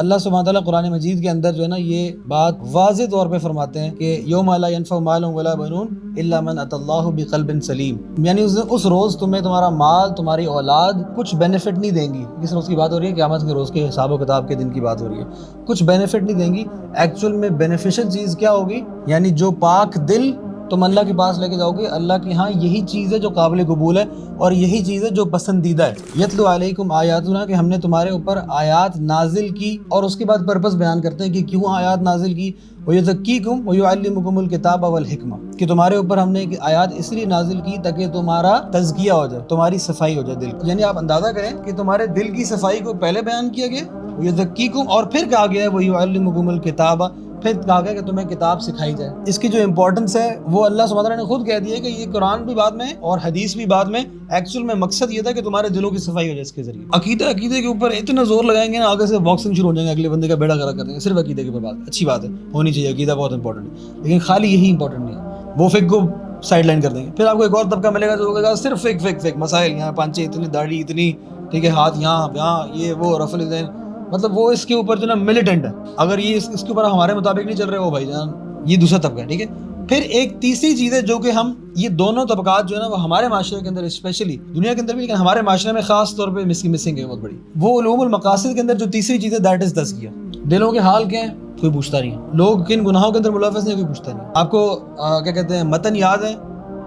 اللہ سبحانہ تعالیٰ قرآن مجید کے اندر جو ہے نا یہ بات واضح طور پہ فرماتے ہیں کہ یوم لا ینفع مال ولا بنون الا من اتى اللہ بقلب سلیم، یعنی اس روز تمہیں تمہارا مال تمہاری اولاد کچھ بینیفٹ نہیں دیں گی. کس روز کی بات ہو رہی ہے؟ قیامت کے روز کے حساب و کتاب کے دن کی بات ہو رہی ہے. کچھ بینیفٹ نہیں دیں گی. ایکچوئل میں بینیفیشل چیز کیا ہوگی؟ یعنی جو پاک دل تم اللہ کے پاس لے کے جاؤ گے، اللہ کے ہاں یہی چیز ہے جو قابل قبول ہے اور یہی چیز ہے جو پسندیدہ ہے. یتلو علیکم آیاتنا، کہ ہم نے تمہارے اوپر آیات نازل کی، اور اس کے بعد پرپس بیان کرتے ہیں کہ کیوں آیات نازل کی. وَيُزَكِّيكُمْ وَيُعَلِّمُكُمُ الْكِتَابَ وَالْحِكْمَةَ، کہ تمہارے اوپر ہم نے آیات اس لیے نازل کی تاکہ تمہارا تزکیہ ہو جائے، تمہاری صفائی ہو جائے دل کی. یعنی آپ اندازہ کریں کہ تمہارے دل کی صفائی کو پہلے بیان کیا گیا وَيُزَكِّيكُمْ، اور پھر کہا گیا ہے وَيُعَلِّمُكُمُ الْكِتَابَ، پھر کہا گیا کہ تمہیں کتاب سکھائی جائے. اس کی جو امپورٹنس ہے وہ اللہ سبحانہ وتعالیٰ نے خود کہہ دی ہے کہ یہ قرآن بھی بعد میں اور حدیث بھی بعد میں، ایکچوئل میں مقصد یہ تھا کہ تمہارے دلوں کی صفائی ہو جائے اس کے ذریعے. عقیدے کے اوپر اتنا زور لگائیں گے نا، آگے سے باکسنگ شروع ہو جائیں گے، اگلے بندے کا بیڑا گرا کر دیں گے. صرف عقیدے کے اوپر بات اچھی بات ہے، ہونی چاہیے، عقیدہ بہت امپورٹنٹ ہے، لیکن خالی یہی امپورٹنٹ نہیں ہے. وہ فقہ کو سائڈ لائن کر دیں گے. پھر آپ کو ایک اور طبقہ ملے گا جو ہوگا صرف فقہ مسائل، یہاں پانچے اتنی داڑھی اتنی، ٹھیک ہے، ہاتھ یہاں یہ وہ رفع الدین، مطلب وہ اس کے اوپر جو نا ملیٹنٹ ہے. اگر یہ اس کے اوپر ہمارے مطابق نہیں چل رہے وہ بھائی جان، یہ دوسرا طبقہ ہے. ٹھیک ہے، پھر ایک تیسری چیز ہے جو کہ ہم یہ دونوں طبقات جو ہے نا وہ ہمارے معاشرے کے اندر، اسپیشلی دنیا کے اندر بھی لیکن ہمارے معاشرے میں خاص طور پہ مسنگ ہے بہت بڑی. وہ علوم المقاصد کے اندر جو تیسری چیز ہے دیٹ از تزکیہ. دلوں کے حال کیا ہیں کوئی پوچھتا نہیں ہے، لوگ کن گناہوں کے اندر ملوث نہیں، کوئی پوچھتا نہیں. آپ کو کیا کہتے ہیں متن یاد ہے،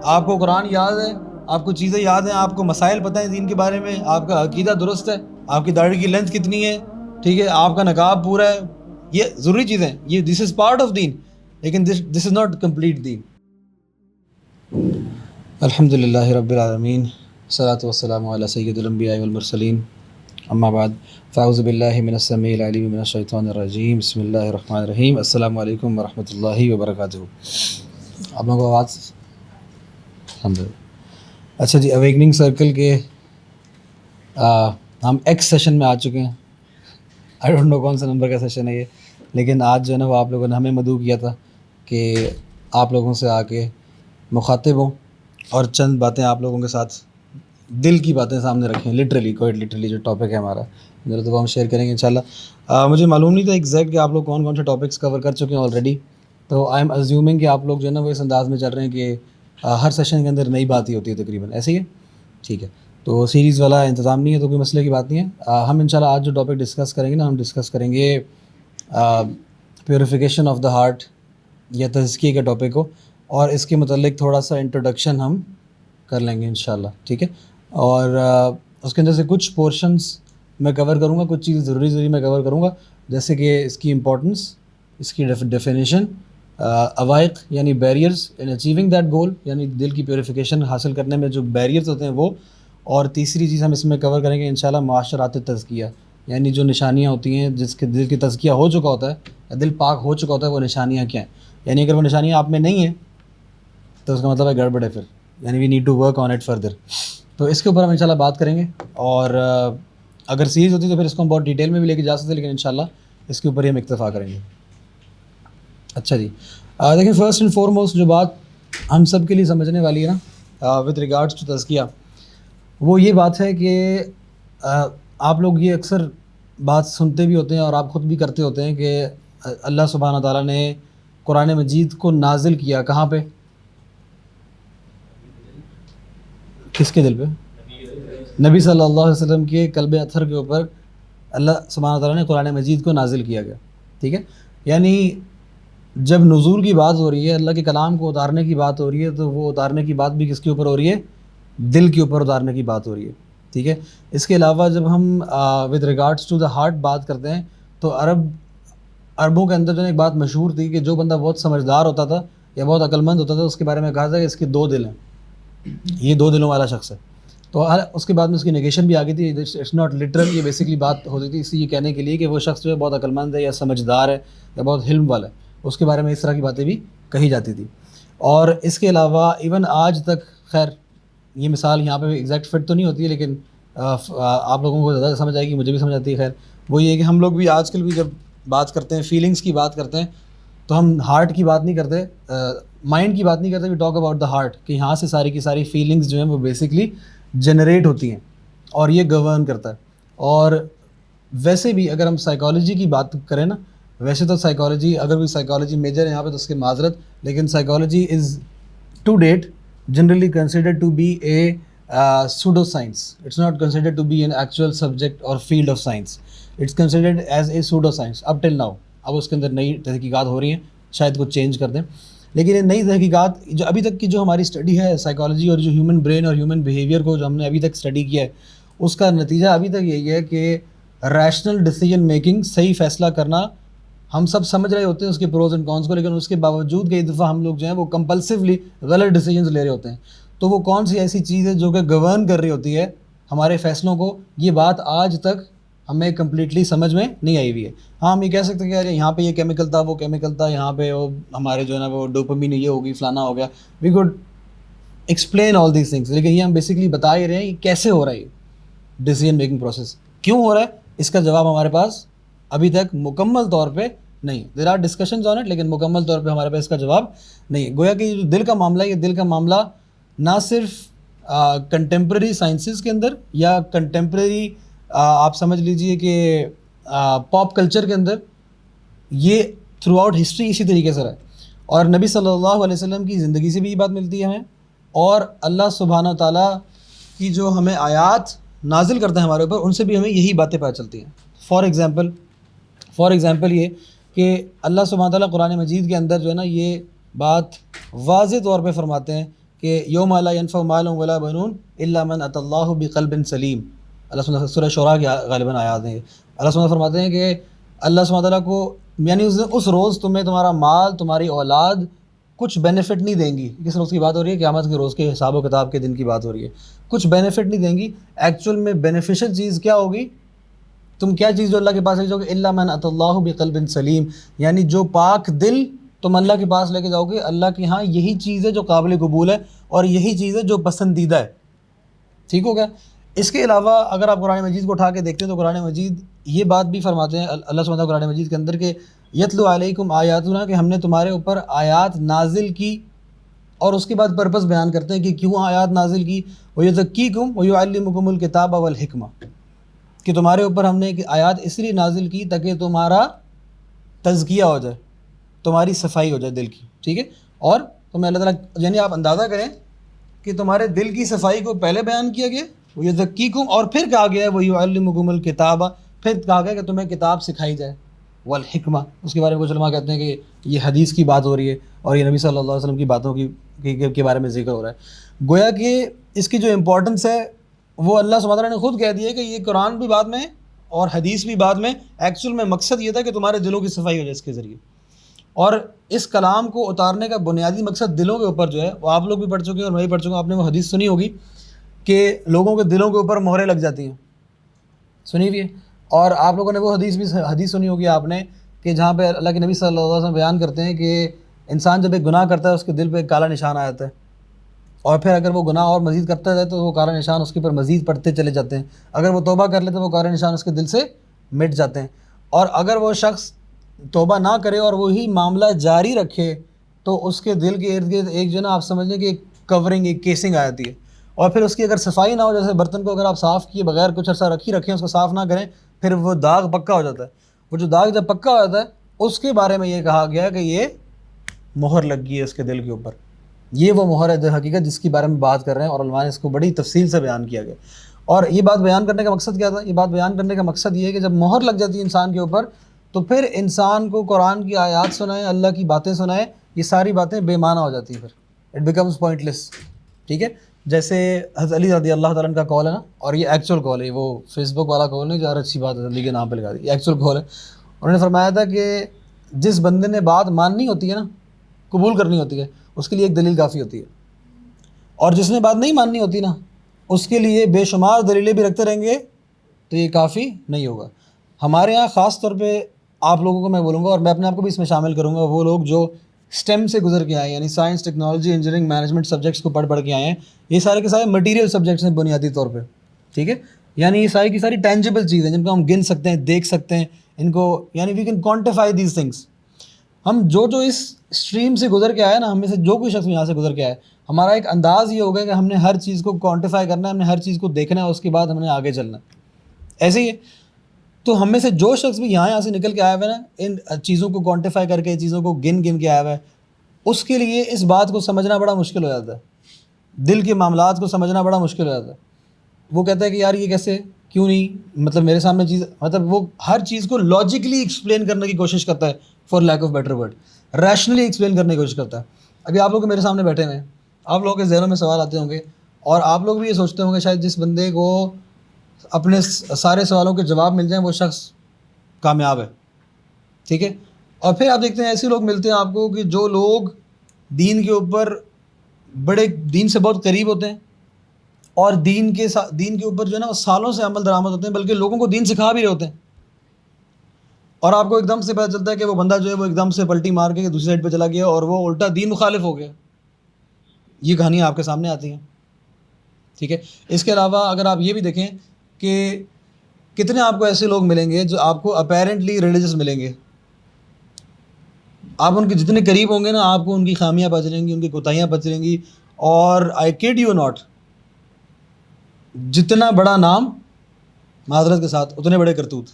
آپ کو قرآن یاد ہے، آپ کو چیزیں یاد ہیں، آپ کو مسائل پتہ ہیں دین کے بارے میں، آپ کا عقیدہ درست ہے، آپ کی داڑھی کی لینتھ کتنی ہے، ٹھیک ہے، آپ کا نقاب پورا ہے، یہ ضروری چیزیں، یہ دس از پارٹ آف دین، لیکن دس از ناٹ کمپلیٹ دین. الحمد للہ رب العالمین، والصلاۃ والسلام علی سید الانبیاء والمرسلین، اما بعد فاعوذ باللہ من السمیع العلیم من الشیطان الرجیم، بسم اللہ الرحمن الرحیم. السلام علیکم ورحمۃ اللہ وبرکاتہ. آپ لوگوں کو آواز الحمد للہ. اچھا جی، اویکننگ سرکل کے ہم ایکس سیشن میں آ چکے ہیں. آئی ڈونٹ نو کون سا نمبر کا سیشن ہے یہ، لیکن آج جو ہے نا وہ آپ لوگوں نے ہمیں مدعو کیا تھا کہ آپ لوگوں سے آ کے مخاطب ہوں اور چند باتیں آپ لوگوں کے ساتھ دل کی باتیں سامنے رکھیں. لٹرلی جو ٹاپک ہے ہمارا ضرورت وہ ہم شیئر کریں گے انشاءاللہ. مجھے معلوم نہیں تھا ایگزیکٹ کہ آپ لوگ کون سے ٹاپکس کور کر چکے ہیں آلریڈی، تو آئی ایم ازیومنگ کہ آپ لوگ جو ہے نا وہ اس انداز میں چل رہے ہیں کہ ہر سیشن کے اندر نئی بات ہی ہوتی ہے تقریباً، ایسے ہی ہے. ٹھیک ہے، تو سیریز والا انتظام نہیں ہے تو کوئی مسئلے کی بات نہیں ہے. ہم انشاءاللہ آج جو ٹاپک ڈسکس کریں گے نا، ہم ڈسکس کریں گے پیوریفیکیشن آف دا ہارٹ یا تزکیے کے ٹاپک کو، اور اس کے متعلق تھوڑا سا انٹروڈکشن ہم کر لیں گے انشاءاللہ. ٹھیک ہے، اور اس کے اندر سے کچھ پورشنز میں کور کروں گا، کچھ چیزیں ضروری میں کور کروں گا، جیسے کہ اس کی امپورٹنس، اس کی ڈیفینیشن، عوائق یعنی barriers in achieving that goal, یعنی دل کی پیوریفیکیشن حاصل کرنے میں جو بیریئرز ہوتے ہیں وہ. اور تیسری چیز ہم اس میں کور کریں گے انشاءاللہ معاشرات تزکیہ، یعنی جو نشانیاں ہوتی ہیں جس کے دل کی تزکیہ ہو چکا ہوتا ہے یا دل پاک ہو چکا ہوتا ہے، وہ نشانیاں کیا ہیں. یعنی اگر وہ نشانیاں آپ میں نہیں ہیں تو اس کا مطلب ہے گڑبڑ ہے پھر، یعنی we need to work on it further. تو اس کے اوپر ہم انشاءاللہ بات کریں گے، اور اگر سیریز ہوتی تو پھر اس کو ہم بہت ڈیٹیل میں بھی لے کے جا سکتے، لیکن انشاءاللہ اس کے اوپر ہی ہم اکتفا کریں گے. اچھا جی، دیکھیں فرسٹ اینڈ فارموسٹ جو بات ہم سب کے لیے سمجھنے والی ہے نا وتھ ریگارڈس ٹو تزکیہ، وہ یہ بات ہے کہ آپ لوگ یہ اکثر بات سنتے بھی ہوتے ہیں اور آپ خود بھی کرتے ہوتے ہیں کہ اللہ سبحانہ تعالیٰ نے قرآن مجید کو نازل کیا کہاں پہ؟ کس کے دل پہ؟ نبی صلی اللہ علیہ وسلم کے قلب اطہر کے اوپر اللہ سبحانہ تعالیٰ نے قرآن مجید کو نازل کیا گیا. ٹھیک ہے، یعنی جب نزول کی بات ہو رہی ہے، اللہ کے کلام کو اتارنے کی بات ہو رہی ہے، تو وہ اتارنے کی بات بھی کس کے اوپر ہو رہی ہے؟ دل کے اوپر اتارنے کی بات ہو رہی ہے. ٹھیک ہے، اس کے علاوہ جب ہم with regards to the heart بات کرتے ہیں تو عربوں کے اندر جو ایک بات مشہور تھی کہ جو بندہ بہت سمجھدار ہوتا تھا یا بہت عقل مند ہوتا تھا اس کے بارے میں کہا تھا کہ اس کے 2 دل ہیں، یہ 2 دلوں والا شخص ہے. تو اس کے بعد میں اس کی نیگیشن بھی آ گئی تھی، اٹس ناٹ لٹرل، یہ بیسکلی بات ہوتی تھی اسی یہ کہنے کے لیے کہ وہ شخص جو ہے بہت عقل مند ہے یا سمجھدار ہے یا بہت حلم والا ہے، اس کے بارے میں اس طرح کی باتیں بھی کہی جاتی تھی. اور اس کے علاوہ ایون آج تک، خیر یہ مثال یہاں پہ ایگزیکٹ فٹ تو نہیں ہوتی ہے لیکن آپ لوگوں کو زیادہ سمجھ آئے گی، مجھے بھی سمجھ آتی ہے. خیر وہ یہ کہ ہم لوگ بھی آج کل بھی جب بات کرتے ہیں فیلنگس کی بات کرتے ہیں تو ہم ہارٹ کی بات نہیں کرتے، مائنڈ کی بات نہیں کرتے، we talk about the heart, کہ یہاں سے ساری کی ساری فیلنگس جو ہیں وہ بیسکلی جنریٹ ہوتی ہیں اور یہ گورن کرتا ہے. اور ویسے بھی اگر ہم سائیکالوجی کی بات کریں نا، ویسے تو سائیکالوجی، اگر کوئی سائیکالوجی میجر ہے یہاں پہ تو اس کی معذرت، لیکن psychology is to date generally considered to be a pseudoscience. It's not considered to be an actual subject or field of science. It's considered as a pseudoscience up till now. اب اس کے اندر نئی تحقیقات ہو رہی ہیں، شاید کچھ چینج کر دیں، لیکن یہ نئی تحقیقات جو ابھی تک کی جو ہماری اسٹڈی ہے سائیکالوجی اور جو ہیومن برین اور ہیومن بیہیویئر کو جو ہم نے ابھی تک اسٹڈی کیا ہے، اس کا نتیجہ ابھی تک یہی ہے کہ ریشنل ڈیسیجن میکنگ، صحیح فیصلہ کرنا، ہم سب سمجھ رہے ہوتے ہیں اس کے پروز اینڈ کونس کو، لیکن اس کے باوجود کئی دفعہ ہم لوگ جو ہیں وہ کمپلسولی غلط ڈیسیجنز لے رہے ہوتے ہیں. تو وہ کون سی ایسی چیز ہے جو کہ گورن کر رہی ہوتی ہے ہمارے فیصلوں کو، یہ بات آج تک ہمیں کمپلیٹلی سمجھ میں نہیں آئی ہوئی ہے. ہاں ہم یہ کہہ سکتے ہیں کہ یار یہاں پہ یہ کیمیکل تھا، وہ کیمیکل تھا، یہاں پہ وہ ہمارے جو ہے نا وہ ڈوپامین یہ ہوگی، فلانا ہو گیا، we could explain all these things, لیکن یہ ہم بیسکلی بتا ہی رہے ہیں کہ کیسے ہو رہا ہے یہ ڈیسیجن میکنگ پروسیس، کیوں ہو رہا ہے، اس کا جواب ہمارے پاس ابھی تک مکمل طور پہ نہیں. There are discussions on it, لیکن مکمل طور پہ ہمارے پاس اس کا جواب نہیں. گویا کہ جو دل کا معاملہ ہے، یہ دل کا معاملہ نہ صرف کنٹمپریری سائنسز کے اندر یا کنٹمپریری آپ سمجھ لیجئے کہ پاپ کلچر کے اندر، یہ تھرو آؤٹ ہسٹری اسی طریقے سے رہا ہے. اور نبی صلی اللہ علیہ وسلم کی زندگی سے بھی یہ بات ملتی ہے ہمیں، اور اللہ سبحانہ تعالیٰ کی جو ہمیں آیات نازل کرتا ہے ہمارے اوپر، ان سے بھی ہمیں یہی باتیں پتہ چلتی ہیں. فار ایگزامپل یہ کہ اللہ سبحانہ تعالیٰ قرآن مجید کے اندر جو ہے نا یہ بات واضح طور پہ فرماتے ہیں کہ یوم لا ینفع مال ولا بنون الا من اتى اللہ بقلب سلیم. اللہ سبحانہ سورہ شعراء کی غالباً آیات ہیں. اللہ سبحانہ فرماتے ہیں کہ اللہ سبحانہ تعالیٰ کو یعنی اس روز تمہیں تمہارا مال، تمہاری اولاد کچھ بینیفٹ نہیں دیں گی. کس روز کی بات ہو رہی ہے؟ قیامت کے روز کے حساب و کتاب کے دن کی بات ہو رہی ہے. کچھ بینیفٹ نہیں دیں گی. ایکچوئل میں بینیفیشل چیز کیا ہوگی؟ تم کیا چیز جو اللہ کے پاس لے جاؤ گے؟ الا من اتى اللہ بقلب سلیم، یعنی جو پاک دل تم اللہ کے پاس لے کے جاؤ گے، اللہ کے ہاں یہی چیز ہے جو قابل قبول ہے اور یہی چیز ہے جو پسندیدہ ہے. ٹھیک ہو گیا؟ اس کے علاوہ اگر آپ قرآن مجید کو اٹھا کے دیکھتے ہیں تو قرآن مجید یہ بات بھی فرماتے ہیں اللہ سبحانہ قرآن مجید کے اندر کہ یتلو علیکم آیاتنا، کہ ہم نے تمہارے اوپر آیات نازل کی، اور اس کے بعد پرپس بیان کرتے ہیں کہ کیوں آیات نازل کی. وَيُزَكِّيكُمْ وَيُعَلِّمُكُمُ الْكِتَابَ وَالْحِكْمَةَ، کہ تمہارے اوپر ہم نے ایک آیات اس لیے نازل کی تاکہ تمہارا تزکیہ ہو جائے، تمہاری صفائی ہو جائے دل کی. ٹھیک ہے؟ اور تمہیں اللہ تعالیٰ، یعنی آپ اندازہ کریں کہ تمہارے دل کی صفائی کو پہلے بیان کیا گیا وَيُزَكِّيكُمْ، اور پھر کہا گیا ہے وَيُعَلِّمُكُمُ الْكِتَابَ، پھر کہا گیا کہ تمہیں کتاب سکھائی جائے، والحکمہ. اس کے بارے میں کچھ علماء کہتے ہیں کہ یہ حدیث کی بات ہو رہی ہے اور یہ نبی صلی اللہ علیہ وسلم کی باتوں کے بارے میں ذکر ہو رہا ہے. گویا کہ اس کی جو امپورٹنس ہے وہ اللہ سبحانہ تعالیٰ نے خود کہہ دیا ہے کہ یہ قرآن بھی بعد میں اور حدیث بھی بعد میں، ایکچوئل میں مقصد یہ تھا کہ تمہارے دلوں کی صفائی ہو جائے اس کے ذریعے. اور اس کلام کو اتارنے کا بنیادی مقصد دلوں کے اوپر جو ہے، وہ آپ لوگ بھی پڑھ چکے ہیں اور میں بھی پڑھ چکا ہوں. آپ نے وہ حدیث سنی ہوگی کہ لوگوں کے دلوں کے اوپر مہریں لگ جاتی ہیں، سنی ہوئی ہے. اور آپ لوگوں نے وہ حدیث سنی ہوگی آپ نے کہ جہاں پہ اللہ کے نبی صلی اللہ علیہ وسلم بیان کرتے ہیں کہ انسان جب ایک گناہ کرتا ہے اس کے دل پہ ایک کالا نشان آ جاتا ہے، اور پھر اگر وہ گناہ اور مزید کرتا جائے تو وہ کالا نشان اس کے اوپر مزید پڑتے چلے جاتے ہیں. اگر وہ توبہ کر لے تو وہ کالا نشان اس کے دل سے مٹ جاتے ہیں. اور اگر وہ شخص توبہ نہ کرے اور وہی معاملہ جاری رکھے تو اس کے دل کے ارد گرد ایک جو ہے نا آپ سمجھ لیں کہ ایک کورنگ، ایک کیسنگ آ جاتی ہے. اور پھر اس کی اگر صفائی نہ ہو، جیسے برتن کو اگر آپ صاف کیے بغیر کچھ عرصہ رکھیں، اس کو صاف نہ کریں، پھر وہ داغ پکا ہو جاتا ہے. وہ جو داغ جب پکا ہو جاتا ہے اس کے بارے میں یہ کہا گیا کہ یہ مہر لگ گئی ہے اس کے دل کے اوپر. یہ وہ مہر ہے در حقیقت جس کے بارے میں بات کر رہے ہیں، اور علماء نے اس کو بڑی تفصیل سے بیان کیا گیا. اور یہ بات بیان کرنے کا مقصد کیا تھا؟ یہ بات بیان کرنے کا مقصد یہ ہے کہ جب مہر لگ جاتی ہے انسان کے اوپر تو پھر انسان کو قرآن کی آیات سنائیں، اللہ کی باتیں سنائیں، یہ ساری باتیں بے معنی ہو جاتی ہیں، پھر اٹ بیکمز پوائنٹ لیس. ٹھیک ہے؟ جیسے حضرت علی رضی اللہ تعالیٰ عنہ کا قول ہے نا، اور یہ ایکچوئل قول ہے، وہ فیس بک والا قول نہیں جو اچھی بات ہے علی کے نام پہ لگا دی، یہ ایکچوئل قول ہے. انہوں نے فرمایا تھا کہ جس بندے نے بات ماننی ہوتی ہے نا، قبول کرنی ہوتی ہے، اس کے لیے ایک دلیل کافی ہوتی ہے، اور جس نے بات نہیں ماننی ہوتی نا اس کے لیے بے شمار دلیلیں بھی رکھتے رہیں گے تو یہ کافی نہیں ہوگا. ہمارے ہاں خاص طور پہ آپ لوگوں کو میں بولوں گا، اور میں اپنے آپ کو بھی اس میں شامل کروں گا، وہ لوگ جو اسٹیم سے گزر کے آئے ہیں، یعنی science, technology, engineering, management subjects کو پڑھ کے آئے ہیں. یہ سارے کے سارے مٹیریل سبجیکٹس ہیں بنیادی طور پہ. ٹھیک ہے؟ یعنی یہ ساری کی ساری ٹینجیبل چیزیں جن کو ہم گن سکتے ہیں، دیکھ سکتے ہیں ان کو، یعنی we can quantify these things. ہم جو اس اسٹریم سے گزر کے آئے نا، ہم میں سے جو کوئی شخص یہاں سے گزر کے آئے، ہمارا ایک انداز یہ ہوگا کہ ہم نے ہر چیز کو کوانٹیفائی کرنا ہے، ہم نے ہر چیز کو دیکھنا ہے، اس کے بعد ہم نے آگے چلنا ہے. ایسے ہی ہے. تو ہم میں سے جو شخص بھی یہاں سے نکل کے آیا ہوا ہے نا، ان چیزوں کو کوانٹیفائی کر کے، چیزوں کو گن کے آیا ہوا ہے، اس کے لیے اس بات کو سمجھنا بڑا مشکل ہو جاتا ہے، دل کے معاملات کو سمجھنا بڑا مشکل ہو جاتا ہے. وہ کہتا ہے کہ یار یہ کیسے، کیوں نہیں، مطلب میرے سامنے چیز، مطلب وہ ہر چیز کو لاجیکلی ایکسپلین کرنے کی کوشش کرتا ہے، for lack of better word rationally explain کرنے کی کوشش کرتا ہے. ابھی آپ لوگ میرے سامنے بیٹھے ہوئے ہیں، آپ لوگوں کے ذہنوں میں سوال آتے ہوں گے، اور آپ لوگ بھی یہ سوچتے ہوں گے شاید جس بندے کو اپنے سارے سوالوں کے جواب مل جائیں وہ شخص کامیاب ہے. ٹھیک ہے، اور پھر آپ دیکھتے ہیں ایسے لوگ ملتے ہیں آپ کو کہ جو لوگ دین کے اوپر بڑے، دین سے بہت قریب ہوتے ہیں، اور دین کے اوپر جو ہے نا وہ سالوں سے عمل درآمد ہوتے ہیں، بلکہ لوگوں کو دین سکھا بھی رہے ہوتے ہیں، اور آپ کو ایک دم سے پتہ چلتا ہے کہ وہ بندہ جو ہے وہ ایک دم سے پلٹی مار کے دوسری سائڈ پہ چلا گیا اور وہ الٹا دین مخالف ہو گیا. یہ کہانیاں آپ کے سامنے آتی ہیں. ٹھیک ہے، اس کے علاوہ اگر آپ یہ بھی دیکھیں کہ کتنے آپ کو ایسے لوگ ملیں گے جو آپ کو اپیرنٹلی ریلیجس ملیں گے، آپ ان کے جتنے قریب ہوں گے نا آپ کو ان کی خامیاں پچڑیں گی، ان کی کوتاہیاں پچڑیں گی، اور آئی کڈ یو ناٹ، جتنا بڑا نام معذرت کے ساتھ اتنے بڑے کرتوت.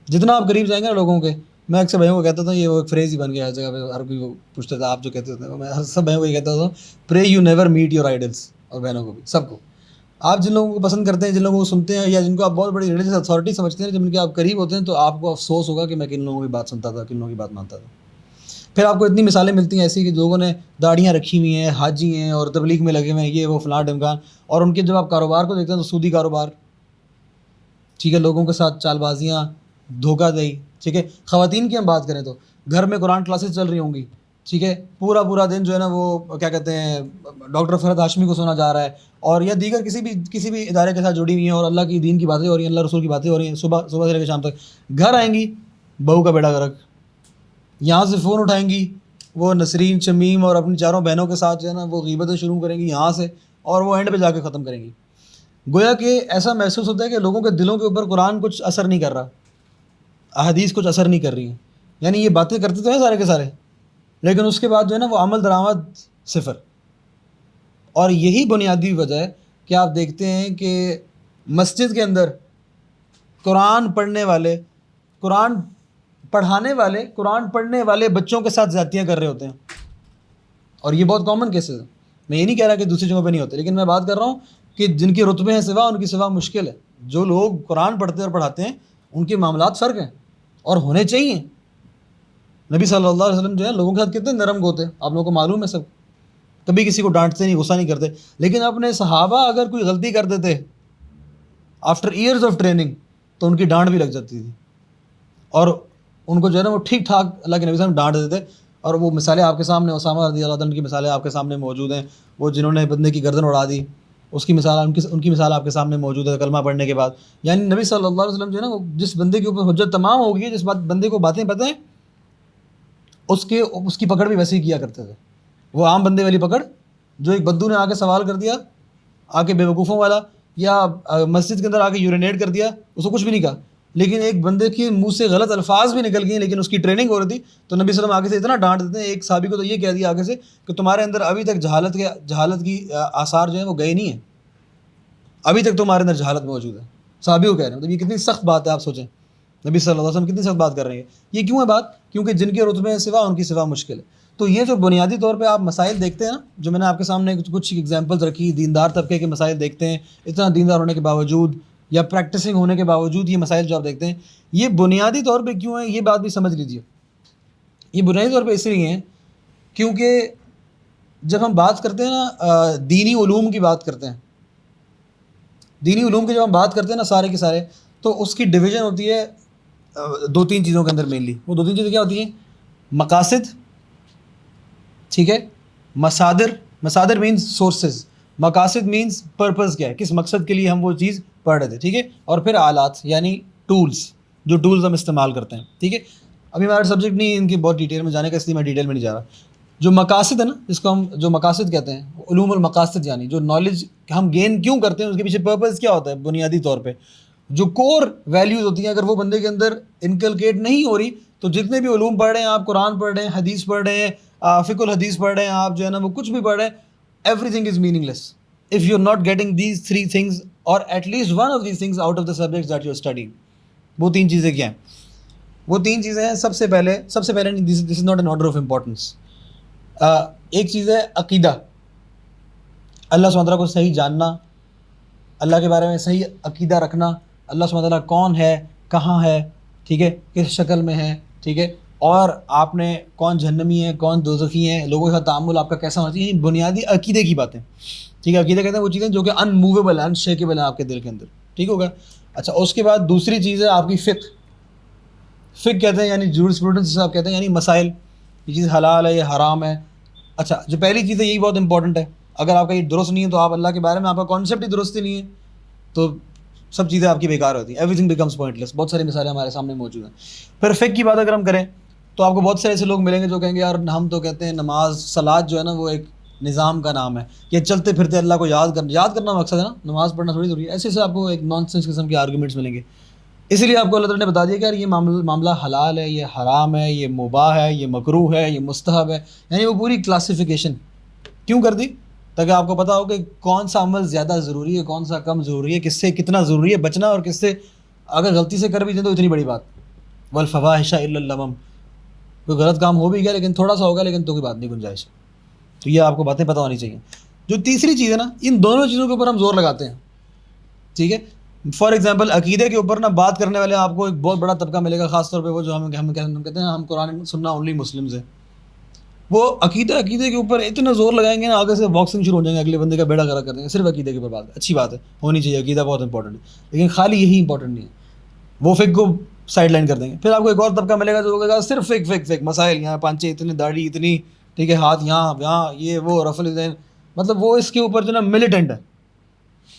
جتنا آپ قریب جائیں گے نا لوگوں کے، میں اکثر بھائیوں کو کہتا تھا، یہ وہ ایک فریز ہی بن گیا ہر جگہ پہ، ہر کوئی وہ پوچھتا تھا آپ جو کہتے ہوتے ہیں، میں سب بھائیوں کو یہ کہتا تھا، پرے you never met your idols, اور بہنوں کو بھی، سب کو. آپ جن لوگوں کو پسند کرتے ہیں، جن لوگوں کو سنتے ہیں، یا جن کو آپ بہت بڑی ریلیجس اتھارٹی سمجھتے ہیں، جب ان کے آپ قریب ہوتے ہیں تو آپ کو افسوس ہوگا کہ میں کن لوگوں کی بات سنتا تھا، کن لوگوں کی بات مانتا تھا. پھر آپ کو اتنی مثالیں ملتی ہیں ایسی کہ لوگوں نے داڑیاں رکھی ہوئی ہیں، حاجی ہیں اور تبلیغ میں لگے ہوئے ہیں، یہ وہ فلاں ڈمکان، اور ان کے جب آپ کاروبار کو دیکھتے ہیں تو سودی کاروبار، ٹھیک ہے، لوگوں کے ساتھ چال بازیاں، دھوکہ دہی. ٹھیک ہے، خواتین کی ہم بات کریں تو گھر میں قرآن کلاسز چل رہی ہوں گی، ٹھیک ہے، پورا دن جو ہے نا وہ کیا کہتے ہیں ڈاکٹر فرحت ہاشمی کو سنا جا رہا ہے، اور یا دیگر کسی بھی ادارے کے ساتھ جڑی ہوئی ہیں، اور اللہ کی دین کی باتیں ہو رہی ہیں، اللہ رسول کی باتیں ہو رہی ہیں، صبح سے لے کے شام تک. گھر آئیں گی، بہو کا بیڑا غرق، یہاں سے فون اٹھائیں گی، وہ نسرین، شمیم اور اپنی چاروں بہنوں کے ساتھ جو ہے نا وہ غیبتیں شروع کریں گی یہاں سے، اور وہ اینڈ پہ جا کے ختم کریں گی. گویا کہ ایسا محسوس ہوتا ہے کہ لوگوں کے دلوں کے اوپر قرآن کچھ اثر نہیں کر رہا، احادیث کچھ اثر نہیں کر رہی ہیں. یعنی یہ باتیں کرتے تو ہیں سارے کے سارے، لیکن اس کے بعد جو ہے نا وہ عمل درآمد صفر. اور یہی بنیادی وجہ ہے کہ آپ دیکھتے ہیں کہ مسجد کے اندر قرآن پڑھنے والے، قرآن پڑھانے والے، قرآن پڑھنے والے بچوں کے ساتھ زیادتیاں کر رہے ہوتے ہیں. اور یہ بہت کامن کیسز ہے. میں یہ نہیں کہہ رہا کہ دوسری جگہوں پہ نہیں ہوتے، لیکن میں بات کر رہا ہوں کہ جن کے رتبے ہیں سوا، ان کی سوا مشکل ہے. جو لوگ قرآن پڑھتے اور پڑھاتے ہیں ان کے معاملات فرق ہیں، اور ہونے چاہیے. نبی صلی اللہ علیہ وسلم جو ہے لوگوں کے ساتھ کتنے نرم ہوتے ہیں، آپ لوگوں کو معلوم ہے سب، کبھی کسی کو ڈانٹتے نہیں، غصہ نہیں کرتے. لیکن اپنے صحابہ اگر کوئی غلطی کر دیتے آفٹر ایئرز آف ٹریننگ تو ان کی ڈانٹ بھی لگ جاتی تھی، اور ان کو جو ہے نا وہ ٹھیک ٹھاک اللہ کے نبی صلی اللہ علیہ وسلم ڈانٹ دیتے. اور وہ مثالیں آپ کے سامنے، اسامہ رضی اللہ عنہ کی مثالیں آپ کے سامنے موجود ہیں، وہ جنہوں نے بندے کی گردن اڑا دی، اس کی مثال، ان کی مثال آپ کے سامنے موجود ہے کلمہ پڑھنے کے بعد. یعنی نبی صلی اللہ علیہ وسلم جو ہے نا وہ جس بندے کے اوپر حجت تمام ہوگی، جس بندے کو باتیں پتہ ہیں، اس کی پکڑ بھی ویسے ہی کیا کرتے تھے. وہ عام بندے والی پکڑ، جو ایک بدو نے آ کے سوال کر دیا، آ کے بے وقوفوں والا، یا مسجد کے اندر آ کے یورینیٹ کر دیا، اس کو کچھ بھی نہیں کہا. لیکن ایک بندے کے منہ سے غلط الفاظ بھی نکل گئے، لیکن اس کی ٹریننگ ہو رہی تھی، تو نبی صلی اللہ علیہ وسلم آگے سے اتنا ڈانٹ دیتے ہیں. ایک صحابی کو تو یہ کہہ دیا آگے سے کہ تمہارے اندر ابھی تک جہالت کی آثار جو ہیں وہ گئے نہیں ہیں، ابھی تک تمہارے اندر جہالت موجود ہے. صحابی کو کہہ رہے ہیں، مطلب یہ کتنی سخت بات ہے. آپ سوچیں نبی صلی اللہ علیہ وسلم کتنی سخت بات کر رہے ہیں. یہ کیوں ہے بات؟ کیونکہ جن کے رتبے ہیں سوا، ان کی سوا مشکل ہے. تو یہ جو بنیادی طور پہ آپ مسائل دیکھتے ہیں نا، جو میں نے آپ کے سامنے کچھ ایگزامپلز رکھی، دیندار طبقے کے مسائل دیکھتے ہیں، اتنا دیندار ہونے کے باوجود یا پریکٹسنگ ہونے کے باوجود یہ مسائل جو آپ دیکھتے ہیں، یہ بنیادی طور پہ کیوں ہیں، یہ بات بھی سمجھ لیجیے. یہ بنیادی طور پہ اس لیے ہیں کیونکہ جب ہم بات کرتے ہیں نا دینی علوم کی بات کرتے ہیں، دینی علوم کی جب ہم بات کرتے ہیں نا سارے کے سارے، تو اس کی ڈویژن ہوتی ہے دو تین چیزوں کے اندر مینلی. وہ دو تین چیزیں کیا ہوتی ہیں؟ مقاصد، ٹھیک ہے، مصادر مینس سورسز، مقاصد مینس پرپز کیا ہے، کس مقصد کے لیے ہم وہ چیز پڑھ رہے تھے، ٹھیک ہے، اور پھر آلات یعنی ٹولز، جو ٹولز ہم استعمال کرتے ہیں، ٹھیک ہے. ابھی ہمارا سبجیکٹ نہیں ان کی بہت ڈیٹیل میں جانے کا، اس لیے میں ڈیٹیل میں نہیں جا رہا. جو مقاصد ہے نا، جس کو ہم جو مقاصد کہتے ہیں، علوم المقاصد، یعنی جو نالج ہم گین کیوں کرتے ہیں، اس کے پیچھے پرپز کیا ہوتا ہے بنیادی طور پہ، جو کور ویلیوز ہوتی ہیں، اگر وہ بندے کے اندر انکلکیٹ نہیں ہو رہی تو جتنے بھی علوم پڑھ رہے ہیں آپ، قرآن پڑھ رہے ہیں، حدیث پڑھ رہے ہیں، فقہ الحدیث پڑھ رہے ہیں آپ، جو ہے نا وہ کچھ بھی پڑھ رہے ہیں، everything is meaningless if you are not getting these three things اور at least one of these things out of the subjects that you are studying. وہ 3 چیزیں کیا ہیں؟ وہ 3 چیزیں ہیں. سب سے پہلے this is not in order of importance. ایک چیز ہے عقیدہ، اللہ سبحانہ تعالیٰ کو صحیح جاننا، اللہ کے بارے میں صحیح عقیدہ رکھنا، اللہ سبحانہ تعالیٰ کون ہے، کہاں ہے، ٹھیک ہے، کس شکل میں ہے، ٹھیک ہے، اور آپ نے کون جہنمی ہے، کون دوزخی ہیں، لوگوں کے ساتھ تعامل آپ کا کیسا ہونا چاہیے. بنیادی عقیدے کی باتیں، ٹھیک ہے. عقیدہ کہتے ہیں وہ چیزیں جو کہ ان موویبل ہیں، ان شیکیبل ہیں آپ کے دل کے اندر، ٹھیک ہوگا. اچھا اس کے بعد دوسری چیز ہے آپ کی فقہ کہتے ہیں، یعنی جورسپروڈنس جسے آپ کہتے ہیں، یعنی مسائل، یہ چیز حلال ہے، یہ حرام ہے. اچھا جو پہلی چیز ہے یہی بہت امپورٹنٹ ہے. اگر آپ کا یہ درست نہیں ہے تو آپ اللہ کے بارے میں آپ کا کانسیپٹ ہی درست ہی نہیں ہے تو سب چیزیں آپ کی بیکار ہوتی ہیں. Everything becomes pointless. بہت ساری مثالیں ہمارے سامنے موجود ہیں. پھر فقہ کی بات اگر ہم کریں تو آپ کو بہت سے ایسے لوگ ملیں گے جو کہیں گے یار ہم تو کہتے ہیں نماز صلاۃ جو ہے نا وہ ایک نظام کا نام ہے، یہ چلتے پھرتے اللہ کو یاد کرنا مقصد ہے نا، نماز پڑھنا تھوڑی ضروری ہے. ایسے سے آپ کو ایک نان سینس قسم کے آرگومنٹس ملیں گے. اسی لیے آپ کو اللہ تعالیٰ نے بتا دیا کہ یار یہ معاملہ حلال ہے، یہ حرام ہے، یہ مباح ہے، یہ مکروہ ہے، یہ مستحب ہے. یعنی وہ پوری کلاسیفیکیشن کیوں کر دی؟ تاکہ آپ کو پتہ ہو کہ کون سا عمل زیادہ ضروری ہے، کون سا کم ضروری ہے، کس سے کتنا ضروری ہے بچنا، اور کس سے اگر غلطی سے کر بھی دیں تو اتنی بڑی بات. والفواحش الا اللمم، کوئی غلط کام ہو بھی گیا لیکن تھوڑا سا ہوگا لیکن تو کوئی بات نہیں، گنجائش ہے. تو یہ آپ کو باتیں پتہ ہونی چاہیے. جو تیسری چیز ہے نا، ان دونوں چیزوں کے اوپر ہم زور لگاتے ہیں، ٹھیک ہے. فار ایگزامپل عقیدے کے اوپر نا بات کرنے والے آپ کو ایک بہت بڑا طبقہ ملے گا، خاص طور پہ وہ جو ہم کہتے ہیں ہم قرآن سننا اونلی مسلمز ہیں. وہ عقیدے کے اوپر اتنا زور لگائیں گے نا، آگے سے باکسنگ شروع ہو جائیں گے، اگلے بندے کا بیڑا گرک کر دیں گے صرف عقیدے کے اوپر. بات اچھی بات ہے، ہونی چاہیے، عقیدہ بہت امپورٹنٹ ہے، لیکن خالی یہی امپورٹنٹ نہیں ہے. وہ فقہ کو سائڈ لائن کر دیں گے. پھر آپ کو ایک اور طبقہ ملے گا جو کہے گا صرف فقہ مسائل، یہاں پانچے اتنی داڑھی اتنی، ٹھیک ہے، ہاتھ یہاں یہ وہ رفع الدین، مطلب وہ اس کے اوپر جو نا ملیٹنٹ ہے.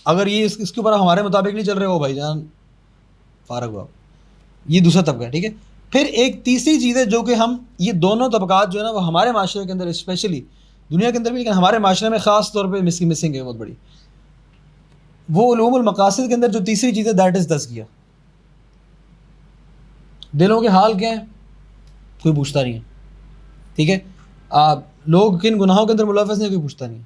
اگر یہ اس کے اوپر ہمارے مطابق نہیں چل رہے ہو بھائی جان فارغ ہوا. یہ دوسرا طبقہ ہے، ٹھیک ہے. پھر ایک تیسری چیز ہے جو کہ ہم یہ دونوں طبقات جو ہے نا وہ ہمارے معاشرے کے اندر اسپیشلی دنیا کے اندر بھی لیکن ہمارے معاشرے میں خاص طور پہ مسنگ ہے بہت بڑی. وہ علوم المقاصد کے اندر جو تیسری چیز ہے دیٹ از تزکیہ. دلوں کے حال کیا ہیں کوئی پوچھتا نہیں ہے، ٹھیک ہے. لوگ کن گناہوں کے اندر ملوث ہیں کوئی پوچھتا نہیں ہے.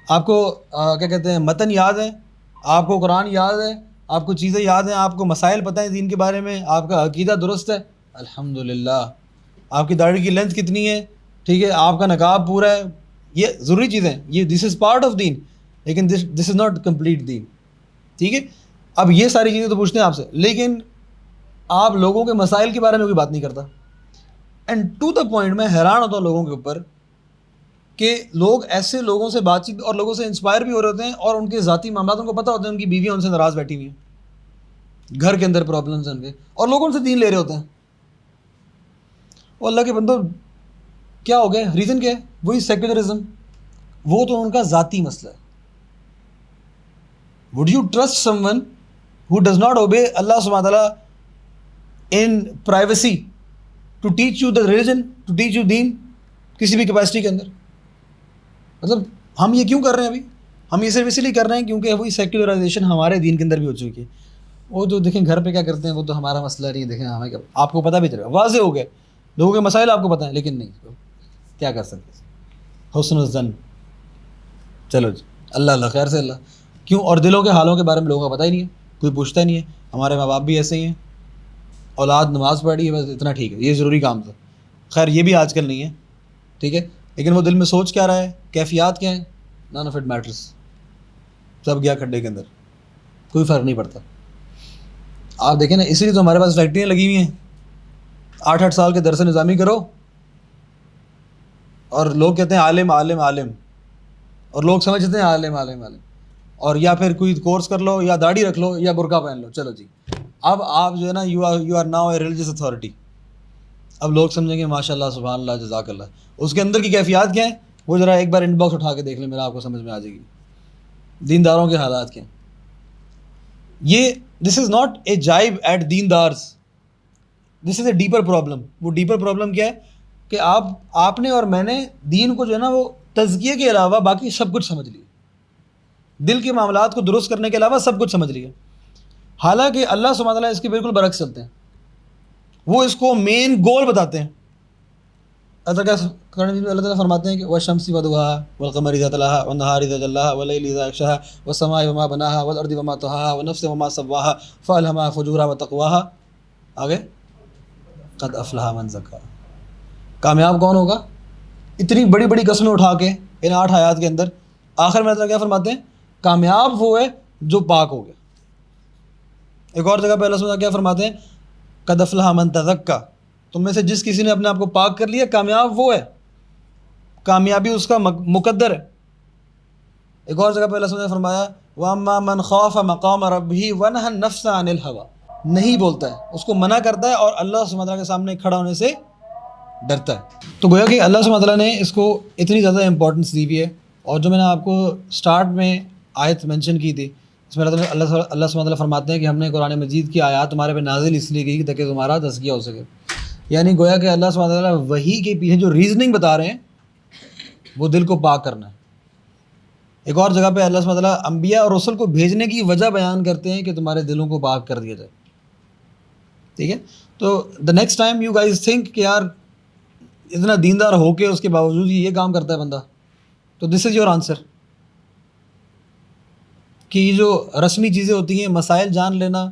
آپ کو کیا کہتے ہیں متن یاد ہے، آپ کو قرآن یاد ہے، آپ کو چیزیں یاد ہیں، آپ کو مسائل پتہ ہیں دین کے بارے میں، آپ کا عقیدہ درست ہے الحمدللہ. آپ کی داڑھی کی لینتھ کتنی ہے، ٹھیک ہے، آپ کا نقاب پورا ہے، یہ ضروری چیزیں، یہ دس از پارٹ آف دین، لیکن دس از ناٹ کمپلیٹ دین، ٹھیک ہے. اب یہ ساری چیزیں تو پوچھتے ہیں آپ سے، لیکن آپ لوگوں کے مسائل کے بارے میں کوئی بات نہیں کرتا. اینڈ ٹو دا پوائنٹ میں حیران ہوتا ہوں لوگوں کے اوپر کہ لوگ ایسے لوگوں سے بات چیت اور لوگوں سے انسپائر بھی ہو رہے ہوتے ہیں اور ان کے ذاتی معاملات ان کو پتہ ہوتے ہیں، ان کی بیویاں ان سے ناراض بیٹھی ہوئی ہیں، گھر کے اندر پرابلمس ہیں ان کے، اور لوگ ان سے دین لے رہے ہوتے ہیں. اور اللہ کے بندو کیا ہو گیا، ریزن کیا ہے؟ وہی سیکولرزم. وہ تو ان کا ذاتی مسئلہ ہے. Would you trust someone who does not obey اللہ سبحانہ تعالیٰ in privacy to teach you the religion, to teach you دین کسی بھی کیپیسٹی کے اندر؟ مطلب ہم یہ کیوں کر رہے ہیں ابھی؟ ہم یہ صرف اسی لیے کر رہے ہیں کیونکہ وہی سیکولرائزیشن ہمارے دین کے اندر بھی ہو چکی ہے. وہ جو دیکھیں گھر پہ کیا کرتے ہیں وہ تو ہمارا مسئلہ نہیں، دیکھیں ہمیں کیا، آپ کو پتہ بھی چلے گا، واضح ہو گئے لوگوں کے مسائل آپ کو پتہ ہیں، لیکن نہیں کیا کر سکتے. حسن الظن، چلو جی اللہ خیر سے اللہ کیوں. اور دلوں کے حالوں کے بارے میں لوگوں کا پتہ ہی نہیں ہے، کوئی پوچھتا ہی نہیں ہے. ہمارے ماں باپ بھی ایسے ہی ہیں، اولاد نماز پڑھی ہے بس اتنا ٹھیک ہے، یہ ضروری کام تھا. خیر یہ بھی آج کل نہیں ہے، ٹھیک ہے، لیکن وہ دل میں سوچ کیا رہا ہے، کیفیات کیا ہیں، نان آف اٹ میٹرس. سب گیا کھڈے کے اندر، کوئی فرق نہیں پڑتا. آپ دیکھیں نا، اسی لیے تو ہمارے پاس فیکٹریاں لگی ہوئی ہیں. 8 سال کے درس نظامی کرو اور لوگ کہتے ہیں عالم عالم عالم، اور لوگ سمجھتے ہیں عالم عالم عالم، اور یا پھر کوئی کورس کر لو یا داڑھی رکھ لو یا برقع پہن لو، چلو جی اب آپ جو ہے نا you are now a religious authority. اب لوگ سمجھیں گے ماشاء اللہ سبحان اللہ جزاک اللہ. اس کے اندر کی کیفیات کیا ہیں وہ ذرا ایک بار ان باکس اٹھا کے دیکھ لیں، میرا آپ کو سمجھ میں آ جائے گی دینداروں کے حالات کیا ہیں. یہ this is not a jibe at دیندارز، this is a deeper problem. وہ ڈیپر پرابلم کیا ہے کہ آپ نے اور میں نے دین کو جو ہے نا وہ تزکیے کے علاوہ باقی سب کچھ سمجھ لیا، دل کے معاملات کو درست کرنے کے علاوہ سب کچھ سمجھ لیا. حالانکہ اللہ سبحانہ تعالیٰ اس کے بالکل برعکس چلتے ہیں، وہ اس کو مین گول بتاتے ہیں. اللہ تعالیٰ فرماتے ہیں کہ والشمس وضحاها والقمر اذا تلاها والنهار اذا جلاها والليل اذا يغشاها والسماء وما بناها والارض وما طحاها ونفس وما سواها فالهمها فجورها وتقواها. آگے قد افلح من زکا. کامیاب کون ہوگا؟ اتنی بڑی بڑی قسمیں اٹھا کے ان 8 آیات کے اندر آخر میں اللہ کیا فرماتے ہیں؟ کامیاب وہ ہے جو پاک ہو گیا. ایک اور جگہ پہ اللہ سبحانہ کیا فرماتے ہیں؟ قد افلح من تزکا. تم میں سے جس کسی نے اپنے آپ کو پاک کر لیا کامیاب وہ ہے، کامیابی اس کا مقدر ہے. ایک اور جگہ پہ اللہ سبحانہ نے فرمایا وَأَمَّا مَنْ خَافَ مَقَامَ رَبِّهِ وَنَهَى النَّفْسَ عَنِ الْهَوَىٰ. نہیں بولتا ہے، اس کو منع کرتا ہے اور اللہ سبحانہ وتعالیٰ کے سامنے کھڑا ہونے سے ڈرتا ہے. تو گویا کہ اللہ سبحانہ وتعالیٰ نے اس کو اتنی زیادہ امپورٹنس دی ہوئی ہے. اور جو میں نے آپ کو سٹارٹ میں آیت مینشن کی تھی، اس میں اللہ سبحانہ وتعالیٰ فرماتے ہیں کہ ہم نے قرآن مجید کی آیات تمہارے پہ نازل اس لیے کی تاکہ تمہارا تزکیہ ہو سکے. یعنی گویا کہ اللہ سبحانہ وتعالیٰ وحی کے پیچھے جو ریزننگ بتا رہے ہیں وہ دل کو پاک کرنا ہے. ایک اور جگہ پہ اللہ سبحانہ وتعالیٰ انبیاء اور رسل کو بھیجنے کی وجہ بیان کرتے ہیں کہ تمہارے دلوں کو پاک کر دیا جائے. ٹھیک ہے، تو the next time you guys think کہ یار اتنا دیندار ہو کے اس کے باوجود یہ کام کرتا ہے بندہ، تو دس از یور آنسر. کہ یہ جو رسمی چیزیں ہوتی ہیں، مسائل جان لینا،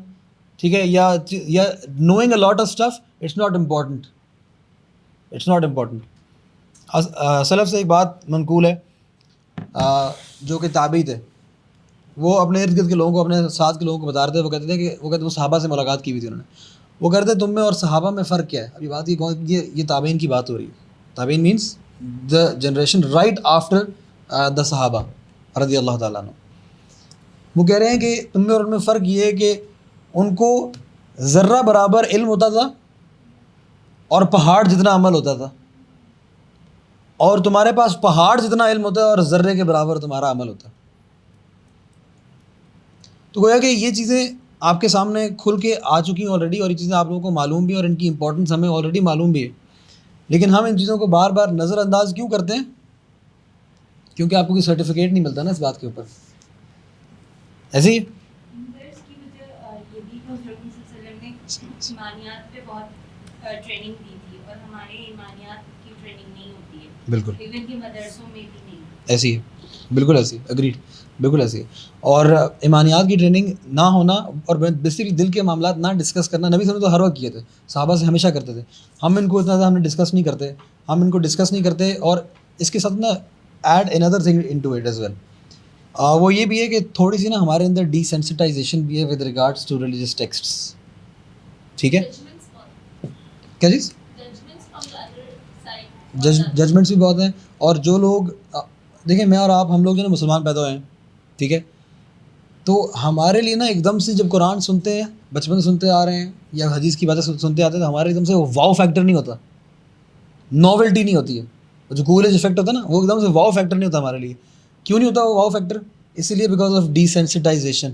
ٹھیک ہے، یا knowing a lot of stuff, it's not important. It's not important. Self سے ایک بات منقول ہے جو کہ تابعی تھے، وہ اپنے ارد گرد کے لوگوں کو، اپنے ساتھ کے لوگوں کو بتا رہے تھے. وہ کہتے تھے کہ وہ صحابہ سے ملاقات کی ہوئی تھی انہوں نے. وہ کہتے ہیں تم میں اور صحابہ میں فرق کیا ہے؟ ابھی بات یہ تابعین کی بات ہو رہی ہے. تابعین means the generation right after the صحابہ رضی اللہ تعالیٰ عنہ. وہ کہہ رہے ہیں کہ تم میں اور ان میں فرق یہ ہے کہ ان کو ذرہ برابر علم ہوتا تھا اور پہاڑ جتنا عمل ہوتا تھا، اور تمہارے پاس پہاڑ جتنا علم ہوتا ہے اور ذرے کے برابر تمہارا عمل ہوتا ہے. تو گویا کہ یہ چیزیں آپ کے سامنے کھل کے آ چکی ہیں آلریڈی، اور یہ چیزیں آپ لوگوں کو معلوم بھی ہیں اور ان کی امپورٹنس ہمیں آلریڈی معلوم بھی ہے. لیکن ہم ان چیزوں کو بار بار نظر انداز کیوں کرتے ہیں؟ کیونکہ آپ کو کوئی سرٹیفکیٹ نہیں ملتا نا اس بات کے اوپر. ایسے ہی اس کی وجہ یہ بھی کہ حضرت صلی اللہ علیہ وسلم نے ایمانیات پہ بہت ٹریننگ دی تھی، اور ہمارے ایمانیات کی ٹریننگ نہیں ہوتی ہے. بالکل ایون کہ مدرسوں میں بھی نہیں. ایسی ہے، بالکل ایسی، اگریڈ، بالکل ایسی ہے. اور ایمانیات کی ٹریننگ نہ ہونا اور بیسکلی دل کے معاملات نہ ڈسکس کرنا، نبی صلی اللہ علیہ وسلم تو ہر وقت کیے تھے، صحابہ سے ہمیشہ کرتے تھے. ہم ان کو اتنا زیادہ ہم نے ڈسکس نہیں کرتے، ہم ان کو ڈسکس نہیں کرتے. اور اس کے ساتھ نا add another thing into it as well. وہ یہ بھی ہے کہ تھوڑی سی نا ہمارے اندر ڈی سینسٹائزیشن بھی ہے ود ریگارڈس ٹو ریلیجیس ٹیکسٹس. ٹھیک ہے، کیا چیز؟ ججمنٹس بھی بہت ہیں. اور جو لوگ دیکھیں، میں اور آپ ہم لوگ جو ہے نا مسلمان پیدا ہوئے ہیں، ٹھیک ہے، تو ہمارے لیے نا ایک دم سے جب قرآن سنتے ہیں، بچپن سے سنتے آ رہے ہیں یا حدیث کی باتیں سنتے آتے ہیں، تو ہمارے ایک دم سے وہ واو فیکٹر نہیں ہوتا، ناولٹی نہیں ہوتی ہے. جو کولج افیکٹ ہوتا ہے نا، وہ ایک دم سے واو فیکٹر نہیں ہوتا ہمارے لیے. کیوں نہیں ہوتا وہ واو فیکٹر؟ اسی لیے بیکاز آف ڈی سینسٹائزیشن.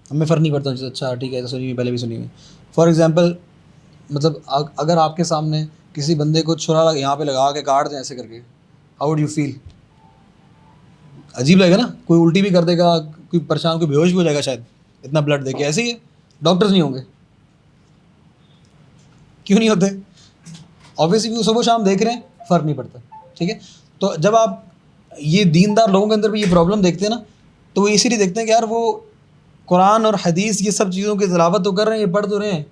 ہمیں فرق نہیں پڑتا. اچھا ٹھیک ہے، تو سنی ہوئی، پہلے بھی سنی ہوئی. فار ایگزامپل، مطلب اگر آپ کے سامنے کسی بندے کو چھرا یہاں پہ لگا کے کاٹ دیں ایسے کر کے، ہاؤ وڈ یو فیل؟ عجیب لگے گا نا. کوئی الٹی بھی کر دے گا، کوئی پریشان، کوئی بے ہوش بھی ہو جائے گا شاید اتنا بلڈ دے کے. ایسے ہی ہے، ڈاکٹرز نہیں ہوں گے. کیوں نہیں ہوتے؟ آبویسلی وہ صبح شام دیکھ رہے ہیں، فرق نہیں پڑتا. ٹھیک ہے، تو جب آپ یہ دیندار لوگوں کے اندر بھی یہ پرابلم دیکھتے ہیں نا، تو وہ اسی لیے دیکھتے ہیں کہ یار وہ قرآن اور حدیث یہ سب چیزوں کی تلاوت تو کر رہے ہیں، یہ پڑھ تو رہے ہیں،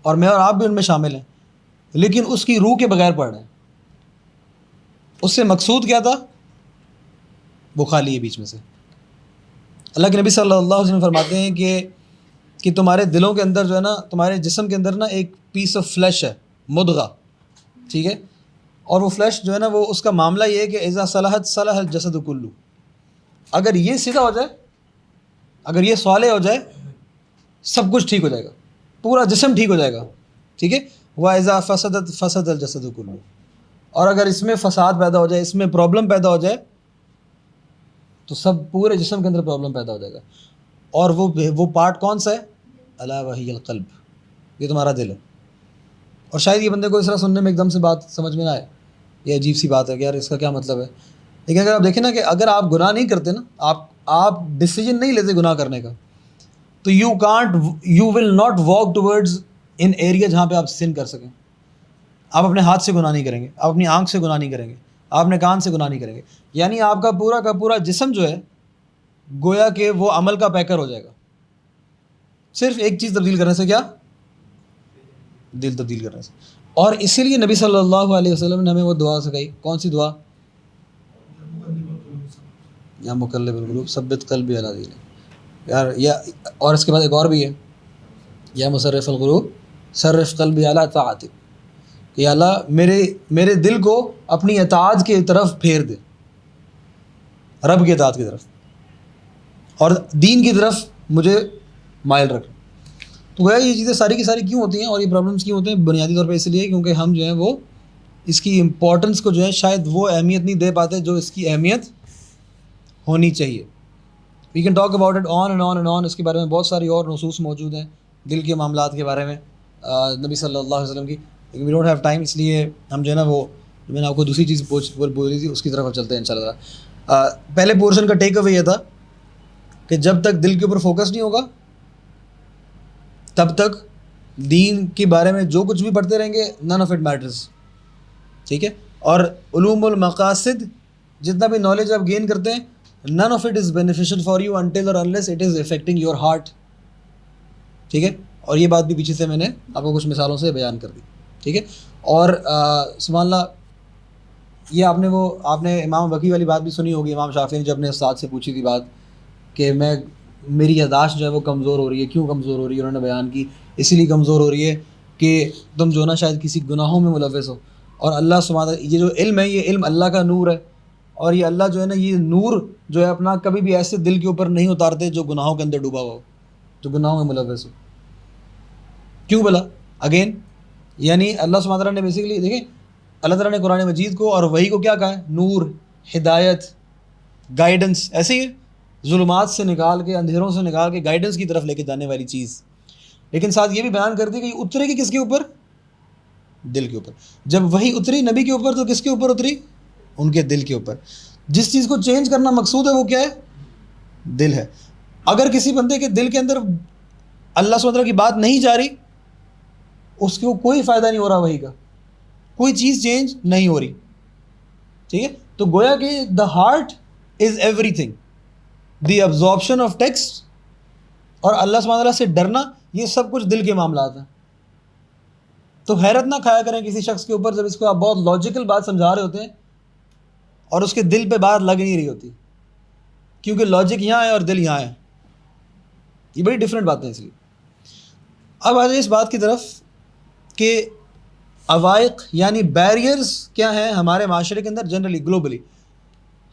اور میں اور آپ بھی ان میں شامل ہیں، لیکن اس کی روح کے بغیر پڑھ رہے ہیں. اس سے مقصود کیا تھا؟ وہ خالی ہے بیچ میں سے. اللہ کے نبی صلی اللہ علیہ وسلم فرماتے ہیں کہ تمہارے دلوں کے اندر جو ہے نا، تمہارے جسم کے اندر نا ایک پیس آف فلیش ہے، مدغہ. ٹھیک ہے، اور وہ فلیش جو ہے نا، وہ اس کا معاملہ یہ ہے کہ اذا صلحت صلح الجسد کلو. اگر یہ سیدھا ہو جائے، اگر یہ صالح ہو جائے، سب کچھ ٹھیک ہو جائے گا، پورا جسم ٹھیک ہو جائے گا. ٹھیک ہے، واذا فسدت فسد الجسد کلو. اور اگر اس میں فساد پیدا ہو جائے، اس میں پرابلم پیدا ہو جائے، تو سب پورے جسم کے اندر پرابلم پیدا ہو جائے گا. اور وہ پارٹ کون سا ہے؟ الا وہی القلب. یہ تمہارا دل ہے. اور شاید یہ بندے کو اس طرح سننے میں ایک دم سے بات سمجھ میں نہ آئے، یہ عجیب سی بات ہے کہ یار اس کا کیا مطلب ہے. لیکن اگر آپ دیکھیں نا کہ اگر آپ گناہ نہیں کرتے نا، آپ ڈیسیجن نہیں لیتے گناہ کرنے کا، تو you will not walk towards in area جہاں پہ آپ سن کر سکیں. آپ اپنے ہاتھ سے گناہ نہیں کریں گے، آپ اپنی آنکھ سے گناہ نہیں کریں گے، آپ اپنے کان سے گناہ نہیں کریں گے. یعنی آپ کا پورا جسم جو ہے گویا کہ وہ عمل کا پیکر ہو جائے گا. صرف ایک چیز تبدیل کرنے سے. کیا؟ دل تبدیل کرنے سے. اور اسی لیے نبی صلی اللہ علیہ وسلم نے ہمیں وہ دعا سکھائی. کون سی دعا؟ یا مقلب القلوب ثبت قلبی علی دینک. یار یا اور اس کے بعد ایک اور بھی ہے، یا مصرف القلوب صرف قلبی علی طاعتک، کہ اللہ میرے دل کو اپنی اطاعت کی طرف پھیر دے، رب کی اطاعت کی طرف اور دین کی طرف مجھے مائل رکھ. تو گویا یہ چیزیں ساری کی ساری کیوں ہوتی ہیں اور یہ پرابلمس کیوں ہوتے ہیں؟ بنیادی طور پہ اس لیے کیونکہ ہم جو ہیں وہ اس کی امپورٹنس کو جو ہے شاید وہ اہمیت نہیں دے پاتے جو اس کی اہمیت ہونی چاہیے. We can talk about it on and on and on. اس کے بارے میں بہت ساری اور نصوص موجود ہیں دل کے معاملات کے بارے میں نبی صلی اللہ علیہ وسلم کی، لیکن وی ڈونٹ ہیو ٹائم، اس لیے ہم جو ہے نا وہ میں نے آپ کو دوسری چیز بول رہی تھی اس کی طرف چلتے ہیں انشاءاللہ. پہلے پورشن کا ٹیک اوے یہ تھا کہ جب تک دل کے اوپر فوکس نہیں ہوگا تب تک دین کے بارے میں جو کچھ بھی پڑھتے رہیں گے نن آف اٹ میٹرز. ٹھیک ہے. اور علوم المقاصد جتنا بھی نالج آپ گین کرتے ہیں none of it is beneficial for you until or unless it is affecting your heart. ٹھیک ہے. اور یہ بات بھی پیچھے سے میں نے آپ کو کچھ مثالوں سے بیان کر دی. ٹھیک ہے. اور سبحان اللہ یہ آپ نے امام بقی والی بات بھی سنی ہوگی. امام شافعی نے جب اپنے استاد سے پوچھی تھی بات کہ میری یاداشت جو ہے وہ کمزور ہو رہی ہے، کیوں کمزور ہو رہی ہے؟ انہوں نے بیان کی اسی لیے کمزور ہو رہی ہے کہ تم جو نا شاید کسی گناہوں میں ملوث ہو. اور اللہ سبحانہ یہ جو علم ہے یہ علم اللہ کا نور ہے، اور یہ اللہ جو ہے نا یہ نور جو ہے اپنا کبھی بھی ایسے دل کے اوپر نہیں اتارتے جو گناہوں کے اندر ڈوبا ہوا ہو، جو گناہوں میں ملوث ہو. کیوں بلا؟ اگین یعنی اللہ سبحانہ تعالیٰ نے بیسیکلی دیکھیں اللہ تعالیٰ نے قرآن مجید کو اور وحی کو کیا کہا ہے؟ نور، ہدایت، گائیڈنس. ایسے ہی ظلمات سے نکال کے، اندھیروں سے نکال کے گائیڈنس کی طرف لے کے جانے والی چیز. لیکن ساتھ یہ بھی بیان کر دی کہ یہ اترے گی کس کے اوپر؟ دل کے اوپر. جب وحی اتری نبی کے اوپر تو کس کے اوپر اتری؟ ان کے دل کے اوپر. جس چیز کو چینج کرنا مقصود ہے وہ کیا ہے؟ دل ہے. اگر کسی بندے کے دل کے اندر اللہ سبحانہ وتعالیٰ کی بات نہیں جا رہی اس کو کوئی فائدہ نہیں ہو رہا، وحی کا کوئی چیز چینج نہیں ہو رہی. ٹھیک ہے. تو گویا کہ the heart is every thing. The absorption of text اور اللہ سبحانہ وتعالیٰ سے ڈرنا یہ سب کچھ دل کے معاملات ہیں. تو حیرت نہ کھایا کریں کسی شخص کے اوپر جب اس کو آپ بہت لاجیکل بات سمجھا رہے ہوتے ہیں اور اس کے دل پہ بات لگ نہیں رہی ہوتی، کیونکہ لاجک یہاں ہے اور دل یہاں ہے. یہ بڑی ڈفرینٹ بات ہے. اس لیے اب آ جائے اس بات کی طرف کہ عوائق یعنی بیریئرز کیا ہیں ہمارے معاشرے کے اندر جنرلی گلوبلی.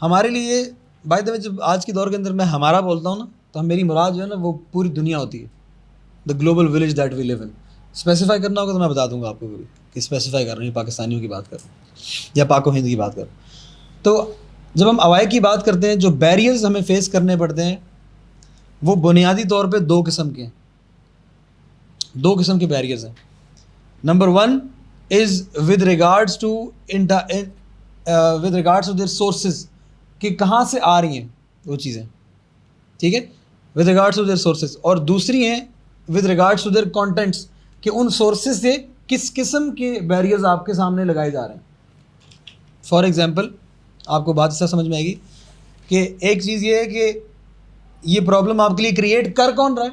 ہمارے لیے بائی دا وے جب آج کے دور کے اندر میں ہمارا بولتا ہوں نا تو میری مراد جو ہے نا وہ پوری دنیا ہوتی ہے. The global village that we live in. Specify کرنا ہوگا تو میں بتا دوں گا آپ کو کہ اسپیسیفائی کر رہے ہیں پاکستانیوں کی بات کر رہے ہیں یا پاک و ہند کی بات کر رہے ہیں. تو جب ہم عوائق کی بات کرتے ہیں جو بیریئرز ہمیں فیس کرنے پڑتے ہیں وہ بنیادی طور پہ دو قسم کے ہیں. دو قسم کے بیریئرز ہیں. Number 1 is with regards to their sources کہ کہاں سے آ رہی ہیں وہ چیزیں. ٹھیک ہے. With regards to their sources. اور دوسری ہیں with regards to their contents کہ ان سورسز سے کس قسم کے بیریئرز آپ کے سامنے لگائے جا رہے ہیں. فار ایگزامپل آپ کو بات اس طرح سمجھ میں آئے گی کہ ایک چیز یہ ہے کہ یہ پرابلم آپ کے لیے کریٹ کر کون رہا ہے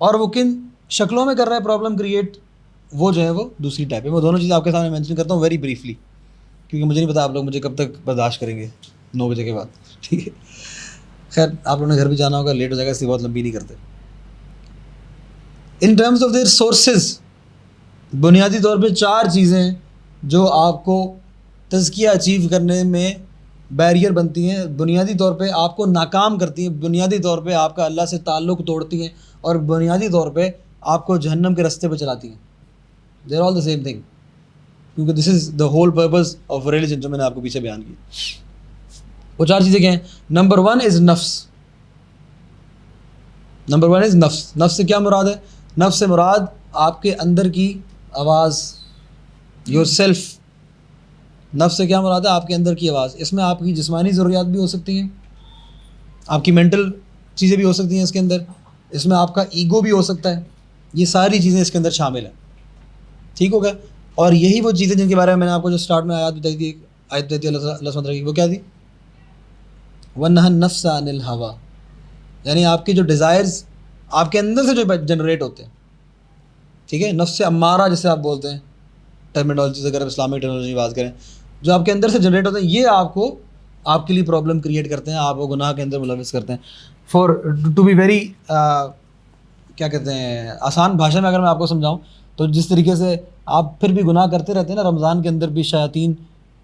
اور وہ کن شکلوں میں کر رہا ہے پرابلم کریٹ، وہ جو ہے وہ دوسری ٹائپ ہے. وہ دونوں چیزیں آپ کے سامنے مینشن کرتا ہوں ویری بریفلی کیونکہ مجھے نہیں پتا آپ لوگ مجھے کب تک برداشت کریں گے 9 بجے کے بعد. ٹھیک ہے. خیر آپ لوگوں نے گھر بھی جانا ہوگا، لیٹ ہو جائے گا، اس لیے بہت لمبی نہیں کرتے. In terms of their sources بنیادی طور پہ 4 چیزیں ہیں جو آپ کو تزکیہ اچیو کرنے میں بیریئر بنتی ہیں، بنیادی طور پہ آپ کو ناکام کرتی ہیں، بنیادی طور پہ آپ کا اللہ سے تعلق توڑتی ہیں اور بنیادی طور پہ آپ کو جہنم کے راستے پہ چلاتی ہیں. They are all the same thing کیونکہ this is the whole purpose of religion جو میں نے آپ کو پیچھے بیان کی. وہ 4 چیزیں کیا ہیں؟ نمبر 1 از نفس. نمبر 1 از نفس. نفس سے کیا مراد ہے؟ نفس سے مراد آپ کے اندر کی آواز، یور سیلف. نفس سے کیا مراد ہے؟ آپ کے اندر کی آواز. اس میں آپ کی جسمانی ضروریات بھی ہو سکتی ہیں، آپ کی مینٹل چیزیں بھی ہو سکتی ہیں اس کے اندر، اس میں آپ کا ایگو بھی ہو سکتا ہے. یہ ساری چیزیں اس کے اندر شامل ہیں. ٹھیک ہو گیا. اور یہی وہ چیزیں جن کے بارے میں نے آپ کو جو اسٹارٹ میں آیات بتائی تھی، آیت بتائی تھی اللہ سبحانہ کی، وہ کیا تھی؟ وَنَهَا النَّفْسَ عَنِ الْهَوَىٰ. یعنی آپ کے جو ڈیزائرز آپ کے اندر سے جو جنریٹ ہوتے ہیں، ٹھیک ہے. نفس امارہ جسے آپ بولتے ہیں ٹرمینالوجیز, اگر آپ اسلامک ٹرمینالوجی بات کریں, جو آپ کے اندر سے جنریٹ ہوتے ہیں, یہ آپ کو آپ کے لیے پرابلم کریٹ کرتے ہیں, آپ کو گناہ کے اندر ملوث کرتے ہیں. فار ٹو بی ویری کیا کہتے ہیں, آسان بھاشا میں اگر میں آپ کو سمجھاؤں تو جس طریقے سے آپ پھر بھی گناہ کرتے رہتے ہیں نا رمضان کے اندر بھی شیاطین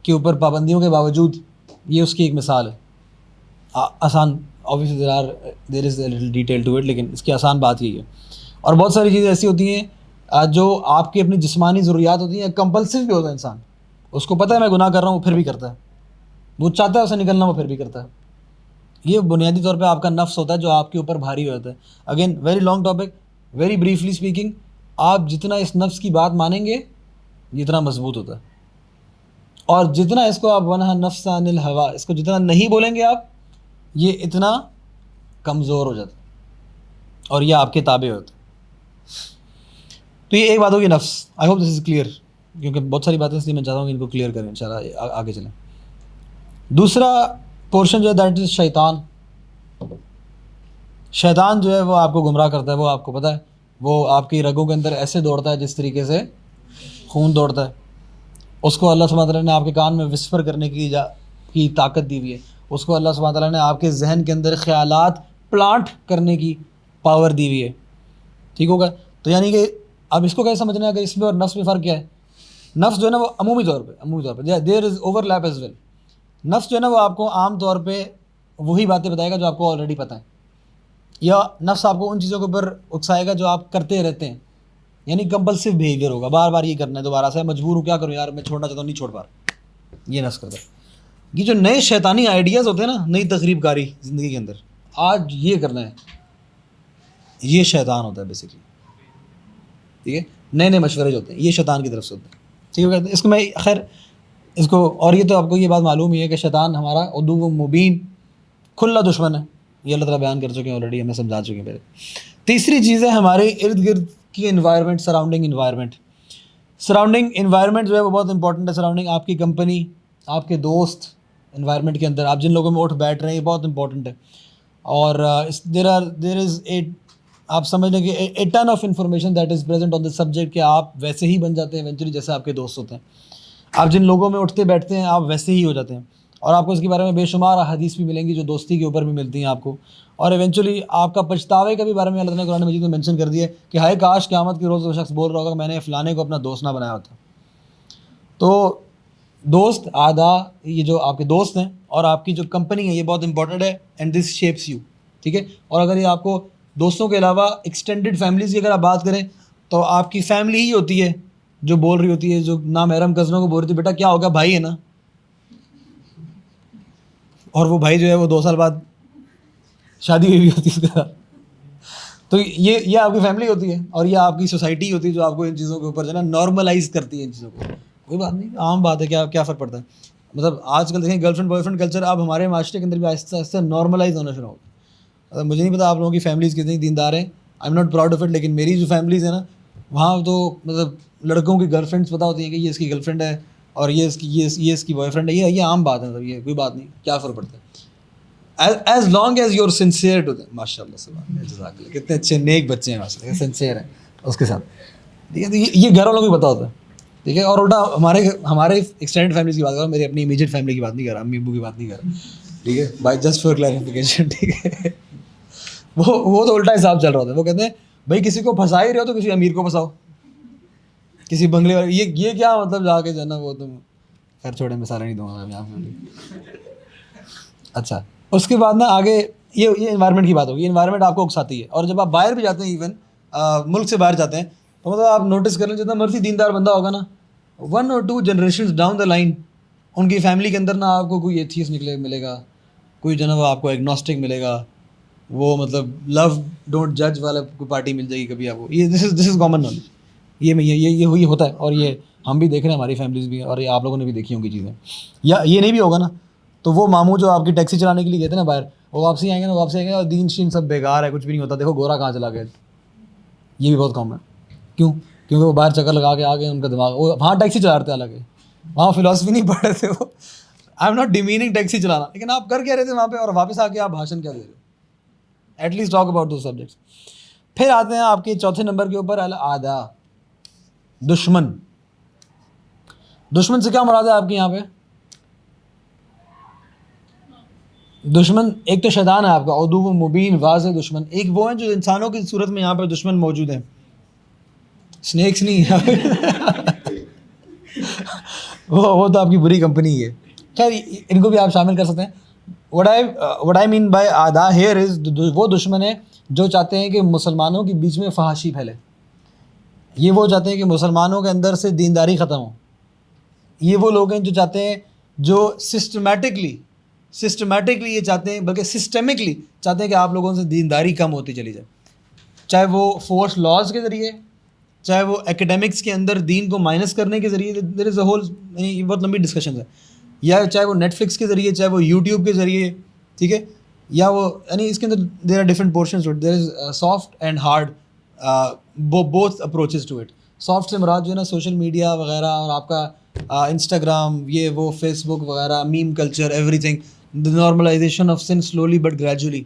کے اوپر پابندیوں کے باوجود, یہ اس کی ایک مثال ہے. آسان obviously there is a little detail to it, لیکن اس کی آسان بات یہی ہے. اور بہت ساری چیزیں ایسی ہوتی ہیں جو آپ کی اپنی جسمانی ضروریات ہوتی ہیں, کمپلسو بھی ہوتا ہے انسان, اس کو پتہ ہے میں گناہ کر رہا ہوں, وہ پھر بھی کرتا ہے, وہ چاہتا ہے اسے نکلنا, وہ پھر بھی کرتا ہے. یہ بنیادی طور پہ آپ کا نفس ہوتا ہے جو آپ کے اوپر بھاری ہو جاتا ہے. Again very long topic, very briefly speaking, آپ جتنا اس نفس کی بات مانیں گے جتنا مضبوط ہوتا ہے, اور جتنا اس کو آپ ونہا نفس عن الہوا, اس کو جتنا نہیں بولیں گے آپ, یہ اتنا کمزور ہو جاتا ہے اور یہ آپ کے تابع ہوتا ہے. تو یہ ایک بات ہوگی نفس. آئی ہوپ دس از کلیئر, کیونکہ بہت ساری باتیں اس لیے میں چاہتا ہوں کہ ان کو کلیئر کریں انشاءاللہ, آگے چلیں. دوسرا پورشن جو ہے دیٹ از شیطان. شیطان جو ہے وہ آپ کو گمراہ کرتا ہے, وہ آپ کو پتہ ہے, وہ آپ کی رگوں کے اندر ایسے دوڑتا ہے جس طریقے سے خون دوڑتا ہے. اس کو اللہ سبحانہ تعالیٰ نے آپ کے کان میں وسپر کرنے کی طاقت دی ہوئی ہے. اس کو اللہ سبحانہ تعالیٰ نے آپ کے ذہن کے اندر خیالات پلانٹ کرنے کی پاور دی ہوئی ہے. ٹھیک ہوگا. تو یعنی کہ اب اس کو کیسے سمجھنا ہے کہ اس میں اور نفس میں فرق کیا ہے. نفس جو ہے نا وہ عمومی طور پہ دیر از اوور لیپ ایز ویل. نفس جو ہے نا وہ آپ کو عام طور پہ وہی باتیں بتائے گا جو آپ کو آلریڈی پتہ ہیں, یا نفس آپ کو ان چیزوں کے اوپر اکسائے گا جو آپ کرتے رہتے ہیں, یعنی کمپلسو بیہیویئر ہوگا, بار بار یہ کرنا ہے, دوبارہ سے مجبور ہوں, کیا کروں یار, میں چھوڑنا چاہتا ہوں, نہیں چھوڑ پا رہا, یہ نفس کرتا ہے. یہ جو نئے شیطانی آئیڈیاز ہوتے ہیں نا, نئی تقریب کاری زندگی کے اندر, آج یہ کرنا ہے, یہ شیطان ہوتا ہے بیسکلی. ٹھیک ہے, نئے مشورے جو ہوتے ہیں یہ شیطان کی طرف سے ہوتے ہیں. ٹھیک ہے, اس کو میں خیر اس کو, اور یہ تو آپ کو یہ بات معلوم ہی ہے کہ شیطان ہمارا عدو مبین, کھلا دشمن ہے, یہ اللہ تعالیٰ بیان کر چکے ہیں آلریڈی, ہمیں سمجھا چکے ہیں پہلے. تیسری چیز ہے ہمارے ارد گرد کی environment, surrounding environment. Surrounding environment جو ہے وہ بہت امپورٹنٹ ہے. سراؤنڈنگ آپ کی کمپنی, آپ کے دوست, انوائرمنٹ کے اندر آپ جن لوگوں میں اٹھ بیٹھ رہے ہیں, یہ بہت امپورٹنٹ ہے. اور دیر از اے, آپ سمجھ لیں کہ a ton of information that is present on the subject, کہ آپ ویسے ہی بن جاتے ہیں ایونچولی جیسے آپ کے دوست ہوتے ہیں. آپ جن لوگوں میں اٹھتے بیٹھتے ہیں آپ ویسے ہی ہو جاتے ہیں. اور آپ کو اس کے بارے میں بے شمار حدیث بھی ملیں گی جو دوستی کے اوپر بھی ملتی ہیں آپ کو. اور ایونچولی آپ کا پچھتاوے کا بھی بارے میں اللہ تعالیٰ نے قرآن مجید میں مینشن کر دیا ہے کہ ہائے کاش قیامت کے روز وہ شخص بول رہا ہوگا میں نے فلانے کو اپنا دوست نہ بنایا ہوتا. تو دوست اعداء, یہ جو آپ کے دوست ہیں اور آپ کی جو کمپنی ہے یہ بہت امپورٹنٹ ہے, اینڈ دس شیپس یو. ٹھیک ہے. اور اگر یہ آپ کو دوستوں کے علاوہ ایکسٹینڈڈ فیملیز کی اگر آپ بات کریں تو آپ کی فیملی ہی ہوتی ہے جو بول رہی ہوتی ہے, جو نامحرم کزنوں کو بول رہی تھی بیٹا کیا ہوگا, بھائی ہے نا, اور وہ بھائی جو ہے وہ 2 سال بعد شادی ہوئی ہوتی ہے اس کے ساتھ. تو یہ آپ کی فیملی ہوتی ہے, اور یہ آپ کی سوسائٹی ہوتی ہے جو آپ کو ان چیزوں کے اوپر جو ہے نا نارملائز کرتی ہے ان چیزوں کو. کوئی بات نہیں, عام بات ہے, کیا فرق پڑتا ہے. مطلب آج کل دیکھیں girl friend boy friend culture اب ہمارے معاشرے کے اندر بھی آہستہ آہستہ نارملائز ہونا شروع ہو. مجھے نہیں پتا آپ لوگوں کی فیملیز کتنی دیندار ہیں, I am not proud of it, لیکن میری جو فیملیز ہیں نا وہاں تو مطلب لڑکوں کی گرل فرینڈس پتہ ہوتی ہیں کہ یہ اس کی گرل فرینڈ ہے اور یہ اس کی بوائے فرینڈ ہے. یہ عام بات ہے, مطلب یہ کوئی بات نہیں, کیا فرق پڑتا ہے. As long as your sincere to them. ماشاء اللہ سبحان اللہ, جزاک اللہ, کتنے اچھے نیک بچے ہیں ماشاء اللہ, سنسیئر ہیں اس کے ساتھ. ٹھیک ہے, تو یہ گھر والوں کو بھی پتہ ہوتا ہے. ٹھیک ہے. اور الٹا ہمارے ایکسٹینڈ فیملیز کی بات کر رہا ہوں, میری اپنی امیجیٹ فیملی کی بات نہیں کر رہا, امی ابو کی بات نہیں کر رہا. ٹھیک ہے, بائی جسٹ فار کلیریفیکیشن. ٹھیک ہے, وہ تو الٹا حساب چل رہا ہوتا ہے. وہ کہتے ہیں بھائی کسی کو پھنسا ہی رہے ہو تو کسی امیر کو پھنساؤ, کسی بنگلے والے, یہ کیا مطلب جا کے جو ہے نا وہ تم, خیر چھوڑے مثالیں نہیں دوں گا یہاں پہ. اچھا, اس کے بعد نا آگے یہ انوائرمنٹ کی بات ہوگی. انوائرمنٹ آپ کو اکساتی ہے, اور جب آپ باہر بھی جاتے ہیں, ایون ملک سے باہر جاتے ہیں, تو مطلب آپ نوٹس کر لیں جتنا مرضی دیندار بندہ ہوگا نا, 1 or 2 generations down the line ان کی فیملی کے اندر نا آپ کو کوئی ایتھیسٹ ملے گا, کوئی جو ہے نا آپ کو ایگنوسٹک ملے گا, وہ مطلب لو ڈونٹ جج والا کوئی پارٹی مل جائے گی کبھی آپ کو. یہ دس از کامن نالج, یہ ہوتا ہے, اور یہ ہم بھی دیکھ رہے ہیں, ہماری فیملیز بھی, اور یہ آپ لوگوں نے بھی دیکھی ہوں گی چیزیں. یا یہ نہیں بھی ہوگا نا تو وہ ماموں جو آپ کی ٹیکسی چلانے کے لیے گئے تھے نا باہر, وہ واپسی آئیں گے اور دین شین سب بیکار ہے, کچھ بھی نہیں ہوتا, دیکھو گورا کہاں چلا گیا. یہ بھی بہت کامن ہے. کیوں؟ کیونکہ وہ باہر چکر لگا کے آ گئے, ان کا دماغ, وہ وہاں ٹیکسی چلا رہے تھے, حالانکہ وہاں فلاسفی نہیں پڑھ رہے تھے وہ. I am not demeaning taxi چلانا, لیکن آپ کر کیا رہے تھے وہاں پہ, اور واپس آ کے آپ بھاشن کیا دے رہے, at least talk about those subjects. پھر آتے ہیں آپ کے چوتھے نمبر کے اوپر, العادہ. دشمن. دشمن سے کیا مراد ہے آپ کے یہاں پہ؟ دشمن ایک تو شیطان ہے آپ کا، عدو مبین واضح دشمن. ایک وہ ہیں جو انسانوں کی صورت میں یہاں پہ دشمن موجود ہیں، سنیکس نہیں وہ تو آپ کی بری کمپنی ہے. خیر ان کو بھی آپ شامل کر سکتے ہیں. what I mean by آدھا here is وہ دشمن ہیں جو چاہتے ہیں کہ مسلمانوں کے بیچ میں فحاشی پھیلے. یہ وہ چاہتے ہیں کہ مسلمانوں کے اندر سے دینداری ختم ہو. یہ وہ لوگ ہیں جو چاہتے ہیں، جو سسٹمیٹکلی یہ چاہتے ہیں، بلکہ سسٹمکلی چاہتے ہیں کہ آپ لوگوں سے دینداری کم ہوتی چلی جائے، چاہے وہ فورس لاز کے ذریعے، چاہے وہ ایکیڈیمکس کے اندر دین کو مائنس کرنے کے ذریعے. دیر از اے ہول، بہت لمبی ڈسکشنز ہیں. یا چاہے وہ نیٹ فلکس کے ذریعے، چاہے وہ یوٹیوب کے ذریعے، ٹھیک ہے، یا وہ یعنی اس کے اندر there are different portions. There is soft and hard both approaches to it. Soft سے مراد جو ہے نا سوشل میڈیا وغیرہ اور آپ کا انسٹاگرام، یہ وہ فیس بک وغیرہ، meme culture, everything, the normalization of sin slowly but gradually,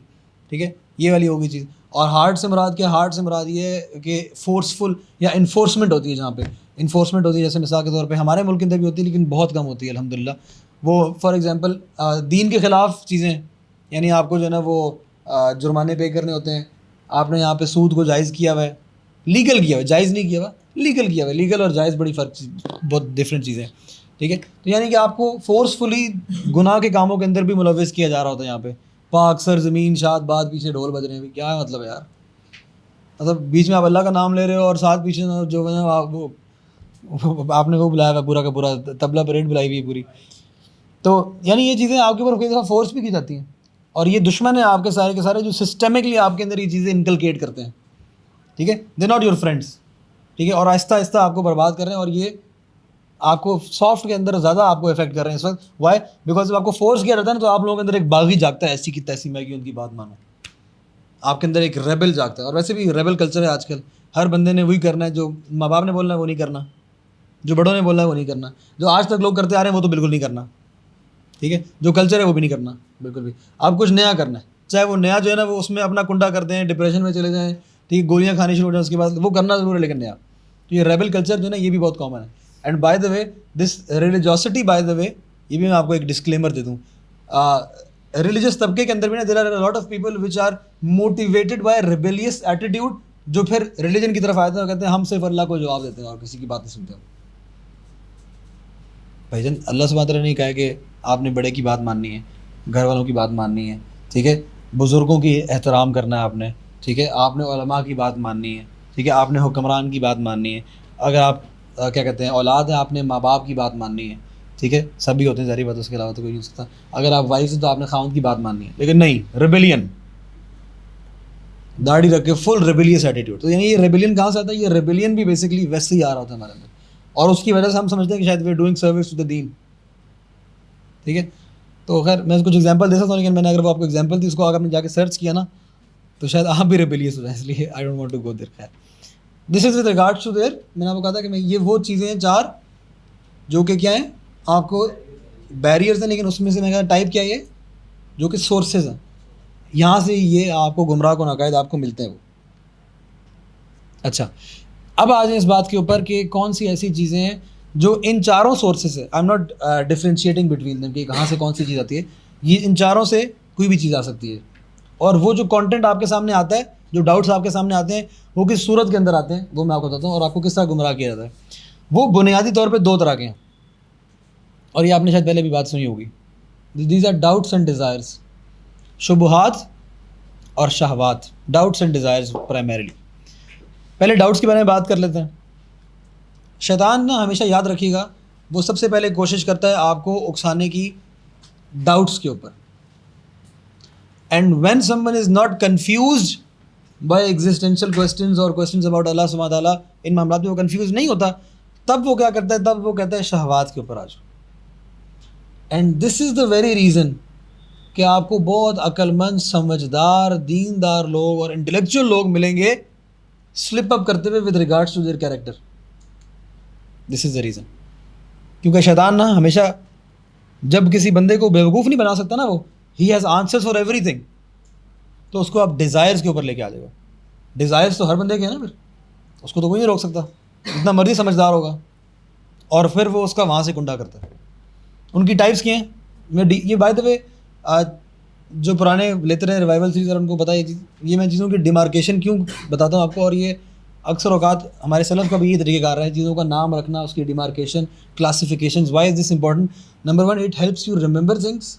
ٹھیک ہے، یہ والی ہوگی چیز. اور ہارڈ سے مراد کیا؟ ہارڈ سے مراد یہ ہے کہ فورسفل یا انفورسمنٹ ہوتی ہے. جہاں پہ انفورسمنٹ ہوتی ہے، جیسے مثال کے طور پہ ہمارے ملک کے اندر بھی ہوتی ہے لیکن بہت کم ہوتی ہے الحمدللہ. وہ فار ایگزامپل دین کے خلاف چیزیں، یعنی آپ کو جو ہے نا وہ جرمانے پے کرنے ہوتے ہیں. آپ نے یہاں پہ سود کو جائز کیا ہوا ہے، لیگل کیا ہوا ہے، جائز نہیں کیا ہوا، لیگل کیا ہوا ہے. لیگل اور جائز بڑی فرق، بہت ڈفرینٹ چیزیں، ٹھیک ہے. تو یعنی کہ آپ کو فورسفلی گناہ کے کاموں کے اندر بھی ملوث کیا جا رہا ہوتا ہے. یہاں پہ پاک سر زمین شاد باد، پیچھے ڈھول بج رہے ہیں، کیا مطلب ہے یار؟ مطلب بیچ میں آپ اللہ کا نام لے رہے ہو اور ساتھ پیچھے جو ہے وہ آپ نے وہ بلایا ہوا پورا کا پورا طبلہ پریڈ بلائی ہوئی ہے پوری. تو یعنی یہ چیزیں آپ کے اوپر کئی دفعہ فورس بھی کی جاتی ہیں، اور یہ دشمن ہیں آپ کے سارے کے سارے جو سسٹمکلی آپ کے اندر یہ چیزیں انکلکیٹ کرتے ہیں، ٹھیک ہے. دے ناٹ یور فرینڈس، ٹھیک ہے، اور آہستہ آہستہ آپ کو برباد کر رہے ہیں. اور یہ آپ کو سافٹ کے اندر زیادہ آپ کو افیکٹ کر رہے ہیں اس وقت. وائی؟ بیکاز جب آپ کو فورس کیا جاتا ہے نا تو آپ لوگوں کے اندر ایک باغی جاگتا ہے، ایسی کی تیسی میں کہ ان کی بات مانو. آپ کے اندر ایک ریبل جاگتا ہے. اور ویسے بھی ریبل کلچر ہے آج کل. ہر بندے نے وہی کرنا ہے، جو ماں باپ نے بولنا ہے وہ نہیں کرنا، جو بڑوں نے بولنا ہے وہ نہیں کرنا، جو آج تک لوگ کرتے آ رہے ہیں وہ تو بالکل نہیں کرنا، ٹھیک ہے. جو کلچر ہے وہ بھی نہیں کرنا بالکل بھی. آپ کچھ نیا کرنا ہے، چاہے وہ نیا جو ہے نا وہ اس میں اپنا کنڈا کرتے ہیں، ڈپریشن میں چلے جائیں، ٹھیک ہے، گولیاں کھانی شروع ہو جائیں، اس کے بعد وہ کرنا ضرور ہے لیکن نیا. تو یہ ریبل کلچر جو ہے نا یہ بھی بہت کامن ہے. And by the way this religiosity, by the way یہ بھی میں آپ کو ایک ڈسکلیمر دے دوں، ریلیجس طبقے کے اندر بھی نا there are lot of people which are motivated by rebellious attitude, جو پھر ریلیجن کی طرف آتے ہیں اور کہتے ہیں ہم صرف اللہ کو جواب دیتے ہیں اور کسی کی بات نہیں سنتے. بھائی جان اللہ سبحانہ وتعالیٰ نے کہا کہ آپ نے بڑے کی بات ماننی ہے، گھر والوں کی بات ماننی ہے، ٹھیک ہے، بزرگوں کی احترام کرنا ہے آپ نے، ٹھیک ہے، آپ نے علماء کی بات ماننی ہے، ٹھیک ہے، آپ نے حکمران کی بات ماننی ہے. اگر آپ کیا کہتے ہیں اولاد ہیں، آپ نے ماں باپ کی بات ماننی ہے، ٹھیک ہے، سبھی ہوتے ہیں ظاہری بات، اس کے علاوہ تو کوئی نہیں ہو سکتا. اگر آپ وائف ہیں تو آپ نے خاوند کی بات ماننی ہے. لیکن نہیں، ریبیلین، داڑھی رکھ کے فل ریبیلیس ایٹیٹیوڈ. تو یعنی یہ ریبیلین کہاں سے آتا ہے؟ یہ ریبیلین بھی بیسکلی ویسے ہی آ رہا ہوتا ہے ہمارے اندر، اور اس کی وجہ سے ہم سمجھتے ہیں کہ شاید we are doing service to the دین، ٹھیک ہے. تو خیر میں کچھ ایگزامپل دے سکتا ہوں، لیکن میں نے اگر وہ آپ کو ایگزامپل دی اس کو اگر آپ نے جا کے سرچ کیا نا تو شاید آپ بھی ریبیلیس ہو جائیں، اس لیے I don't want to go there. خیر this is with regards to there, میں نے آپ کو کہا تھا کہ یہ وہ چیزیں ہیں 4 جو کہ کیا ہیں آپ کو بیریئرز ہیں، لیکن اس میں سے میں کہا ٹائپ کیا ہے یہ جو کہ سورسز ہیں، یہاں سے یہ آپ کو گمراہ کن عقائد آپ کو ملتے ہیں وہ. اچھا اب آ جائیں اس بات کے اوپر کہ کون سی ایسی چیزیں ہیں جو ان 4 سورسز سے، I am not differentiating between them کہ کہاں سے کون سی چیز آتی ہے، یہ ان 4 سے کوئی بھی چیز آ سکتی ہے. اور وہ جو کانٹینٹ آپ کے سامنے آتا ہے، جو ڈاؤٹس آپ کے سامنے آتے ہیں، وہ کس صورت کے اندر آتے ہیں وہ میں آپ کو بتاتا ہوں، اور آپ کو کس طرح گمراہ کیا جاتا ہے. وہ بنیادی طور پہ 2 طرح کے ہیں، اور یہ آپ نے شاید پہلے بھی بات سنی ہوگی. These are doubts and desires, شبہات اور شہوات، ڈاؤٹس اینڈ ڈیزائرز پرائمریلی. پہلے ڈاؤٹس کے بارے میں بات کر لیتے ہیں. شیطان نا ہمیشہ یاد رکھیے گا، وہ سب سے پہلے کوشش کرتا ہے آپ کو اکسانے کی ڈاؤٹس کے اوپر. And when some one is not confused by existential questions اور کویسچنز اباؤٹ اللہ سبحانہ تعالیٰ، ان معاملات میں وہ کنفیوز نہیں ہوتا، تب وہ کیا کرتا ہے، تب وہ کہتا ہے شہوات کے اوپر آ جاؤ. And this is the very reason کہ آپ کو بہت عقل مند، سمجھدار، دیندار لوگ اور انٹلیکچوئل لوگ ملیں گے سلپ اپ کرتے ہوئے with regards to their character. This is the reason. کیونکہ شیطان نا ہمیشہ جب کسی بندے کو بیوقوف نہیں بنا سکتا نا، وہ he has answers for every thing, تو اس کو آپ ڈیزائرز کے اوپر لے کے آ جائے گا. ڈیزائرز تو ہر بندے کے ہیں نا، پھر اس کو تو کوئی نہیں روک سکتا. جتنا مرضی سمجھدار ہوگا, اور پھر وہ اس کا وہاں سے کنڈا کرتا ہے. ان کی ٹائپس کیا ہیں, یہ بائی دا وے جو پرانے لیتے رہے ریوائول سیریز اور ان کو پتہ یہ چیز, یہ میں چیزوں کی ڈیمارکیشن کیوں بتاتا ہوں آپ کو, اور یہ اکثر اوقات ہمارے سلف کا بھی یہ طریقہ کار رہا ہے, چیزوں کا نام رکھنا, اس کی demarcation, classifications. Why is this important? Number 1 it helps you remember things,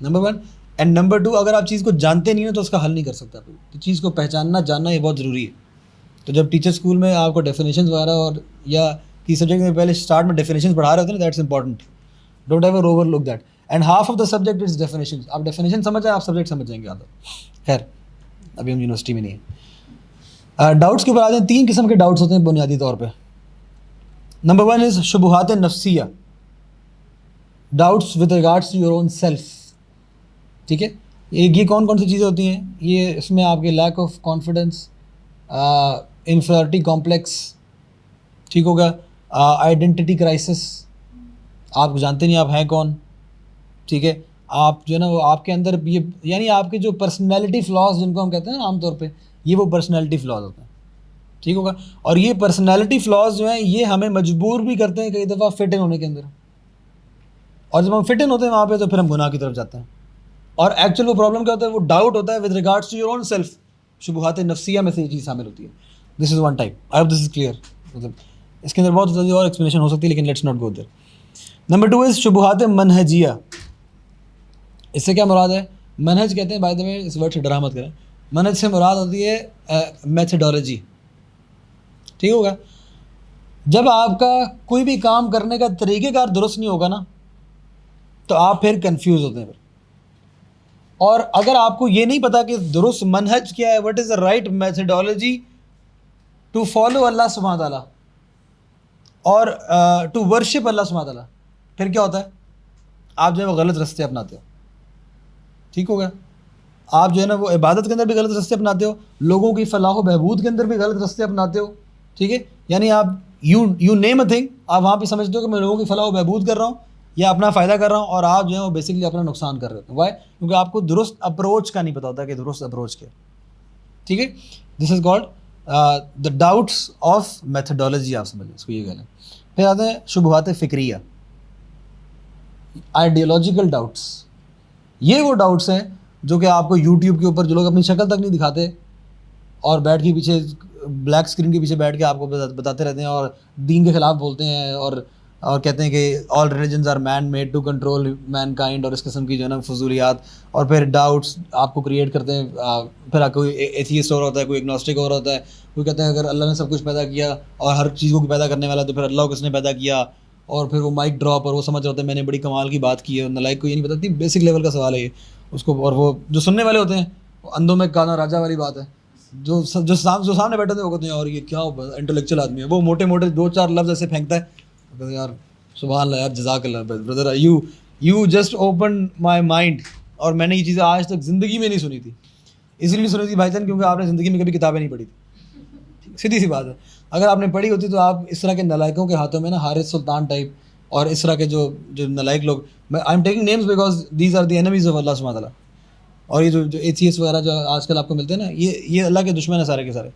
number 1. And number 2 اگر آپ چیز کو جانتے نہیں ہیں تو اس کا حل نہیں کر سکتا, تو چیز کو پہچاننا, جاننا یہ بہت ضروری ہے. تو جب ٹیچر اسکول میں آپ کو ڈیفینیشنز وغیرہ اور یا کسی سبجیکٹ میں پہلے اسٹارٹ میں ڈیفینیشنز پڑھا رہے ہوتے ہیں نا, that's important, don't ever overlook that. And half of the subject is definitions. آپ ڈیفینیشن سمجھ جائیں, آپ سبجیکٹ سمجھ جائیں گے آدھا. خیر ابھی ہم یونیورسٹی میں نہیں ہیں. ڈاؤٹس کے اوپر آتے ہیں. 3 قسم کے ڈاؤٹس ہوتے ہیں بنیادی طور پہ. نمبر 1 از شبہات نفسیہ, doubts with regards to your own self. ٹھیک ہے, یہ کون سی چیزیں ہوتی ہیں؟ یہ اس میں آپ کے lack of confidence, inferiority complex, ٹھیک ہوگا, آئیڈینٹی کرائسس, آپ جانتے نہیں آپ ہیں کون. ٹھیک ہے, آپ جو ہے نا وہ آپ کے اندر یہ یعنی آپ کے جو پرسنالٹی فلاز جن کو ہم کہتے ہیں نا عام طور پہ, یہ وہ پرسنالٹی فلاز ہوتے ہیں. ٹھیک ہوگا, اور یہ پرسنالٹی فلاز جو ہیں یہ ہمیں مجبور بھی کرتے ہیں کئی دفعہ فٹ ان ہونے کے اندر, اور جب ہم فٹ ان ہوتے ہیں وہاں پہ تو پھر ہم گناہ کی طرف جاتے ہیں. اور ایکچوئل وہ پرابلم کیا ہوتا ہے, وہ ڈاؤٹ ہوتا ہے with regards to your own self. شبہات نفسیہ میں سے یہ چیز شامل ہوتی ہے. This is one type. I hope this is clear. مطلب اس کے اندر بہت زیادہ اور ایکسپلینیشن ہو سکتی ہے, لیکن let's not go there. Number 2 از شبہات منہجیہ. اس سے کیا مراد ہے؟ منہج کہتے ہیں, by the way us word سے ڈرا مت کریں, منہج سے مراد ہوتی ہے میتھڈالوجی. ٹھیک ہوگا, جب آپ کا کوئی بھی کام کرنے کا طریقہ کار درست نہیں ہوگا نا تو آپ پھر کنفیوز ہوتے ہیں. اور اگر آپ کو یہ نہیں پتا کہ درست منہج کیا ہے, what is the right methodology to follow اللہ سبحانہ تعالیٰ اور ٹو ورشپ اللہ سبحانہ تعالیٰ, پھر کیا ہوتا ہے؟ آپ جو ہے وہ غلط راستے اپناتے ہو. ٹھیک ہوگا, آپ جو ہے نا وہ عبادت کے اندر بھی غلط راستے اپناتے ہو, لوگوں کی فلاح و بہبود کے اندر بھی غلط راستے اپناتے ہو. ٹھیک ہے, یعنی آپ یو نیم اے تھنگ, آپ وہاں پہ سمجھتے ہو کہ میں لوگوں کی فلاح و بہبود کر رہا ہوں یا اپنا فائدہ کر رہا ہوں, اور آپ جو ہے وہ بیسکلی اپنا نقصان کر رہے ہوتے ہیں. وائی؟ کیونکہ آپ کو درست اپروچ کا نہیں پتا ہوتا کہ درست اپروچ کیا. ٹھیک ہے, this is called the doubts of methodology, آپ سمجھ لیں اس کو, یہ کہہ لیں. پھر آتے ہیں شبہات فکریہ, آئیڈیالوجیکل ڈاؤٹس. یہ وہ ڈاؤٹس ہیں جو کہ آپ کو یوٹیوب کے اوپر جو لوگ اپنی شکل تک نہیں دکھاتے اور بیٹھ کے پیچھے بلیک اسکرین کے پیچھے بیٹھ کے آپ کو بتاتے رہتے ہیں اور دین کے خلاف بولتے ہیں اور کہتے ہیں کہ all religions are man made to control mankind, اور اس قسم کی جو ہے نا فضولیات. اور پھر ڈاؤٹس آپ کو کریٹ کرتے ہیں. پھر کوئی ایتھیسٹ ہو رہا ہوتا ہے, کوئی اگنوسٹک ہو رہا ہوتا ہے, کوئی کہتا ہے اگر اللہ نے سب کچھ پیدا کیا اور ہر چیزوں کو پیدا کرنے والا تو پھر اللہ کو کس نے پیدا کیا, اور پھر وہ مائک ڈراپ, اور وہ سمجھ رہا ہوتا ہے میں نے بڑی کمال کی بات کی ہے. نالائق کو یہ نہیں پتا, اتنی بیسک لیول کا سوال ہے یہ اس کو. اور وہ جو سننے والے ہوتے ہیں وہ اندھوں میں کانا راجا والی بات ہے, جو سامنے بیٹھے تھے وہ کہتے ہیں اور یہ کیا انٹلیکچوئل آدمی ہے, وہ موٹے موٹے 2-4 لفظ ایسے پھینکتا ہے, یار سبحان اللہ یار, جزاک اللہ brother, you just open my mind. اور میں نے یہ چیزیں آج تک زندگی میں نہیں سنی تھی. اس لیے نہیں سنی تھی بھائی جان کیونکہ آپ نے زندگی میں کبھی کتابیں نہیں پڑھی تھی. سیدھی سی بات ہے, اگر آپ نے پڑھی ہوتی تو آپ اس طرح کے نالائقوں کے ہاتھوں میں نا, حارث سلطان ٹائپ اور اس طرح کے جو نالائق لوگ, I am taking names because these are the enemies of اللہ سبحانہ تعالیٰ. اور یہ جو ایتھیسٹ وغیرہ جو آج کل آپ کو ملتے ہیں نا, یہ اللہ کے دشمن ہیں سارے کے سارے.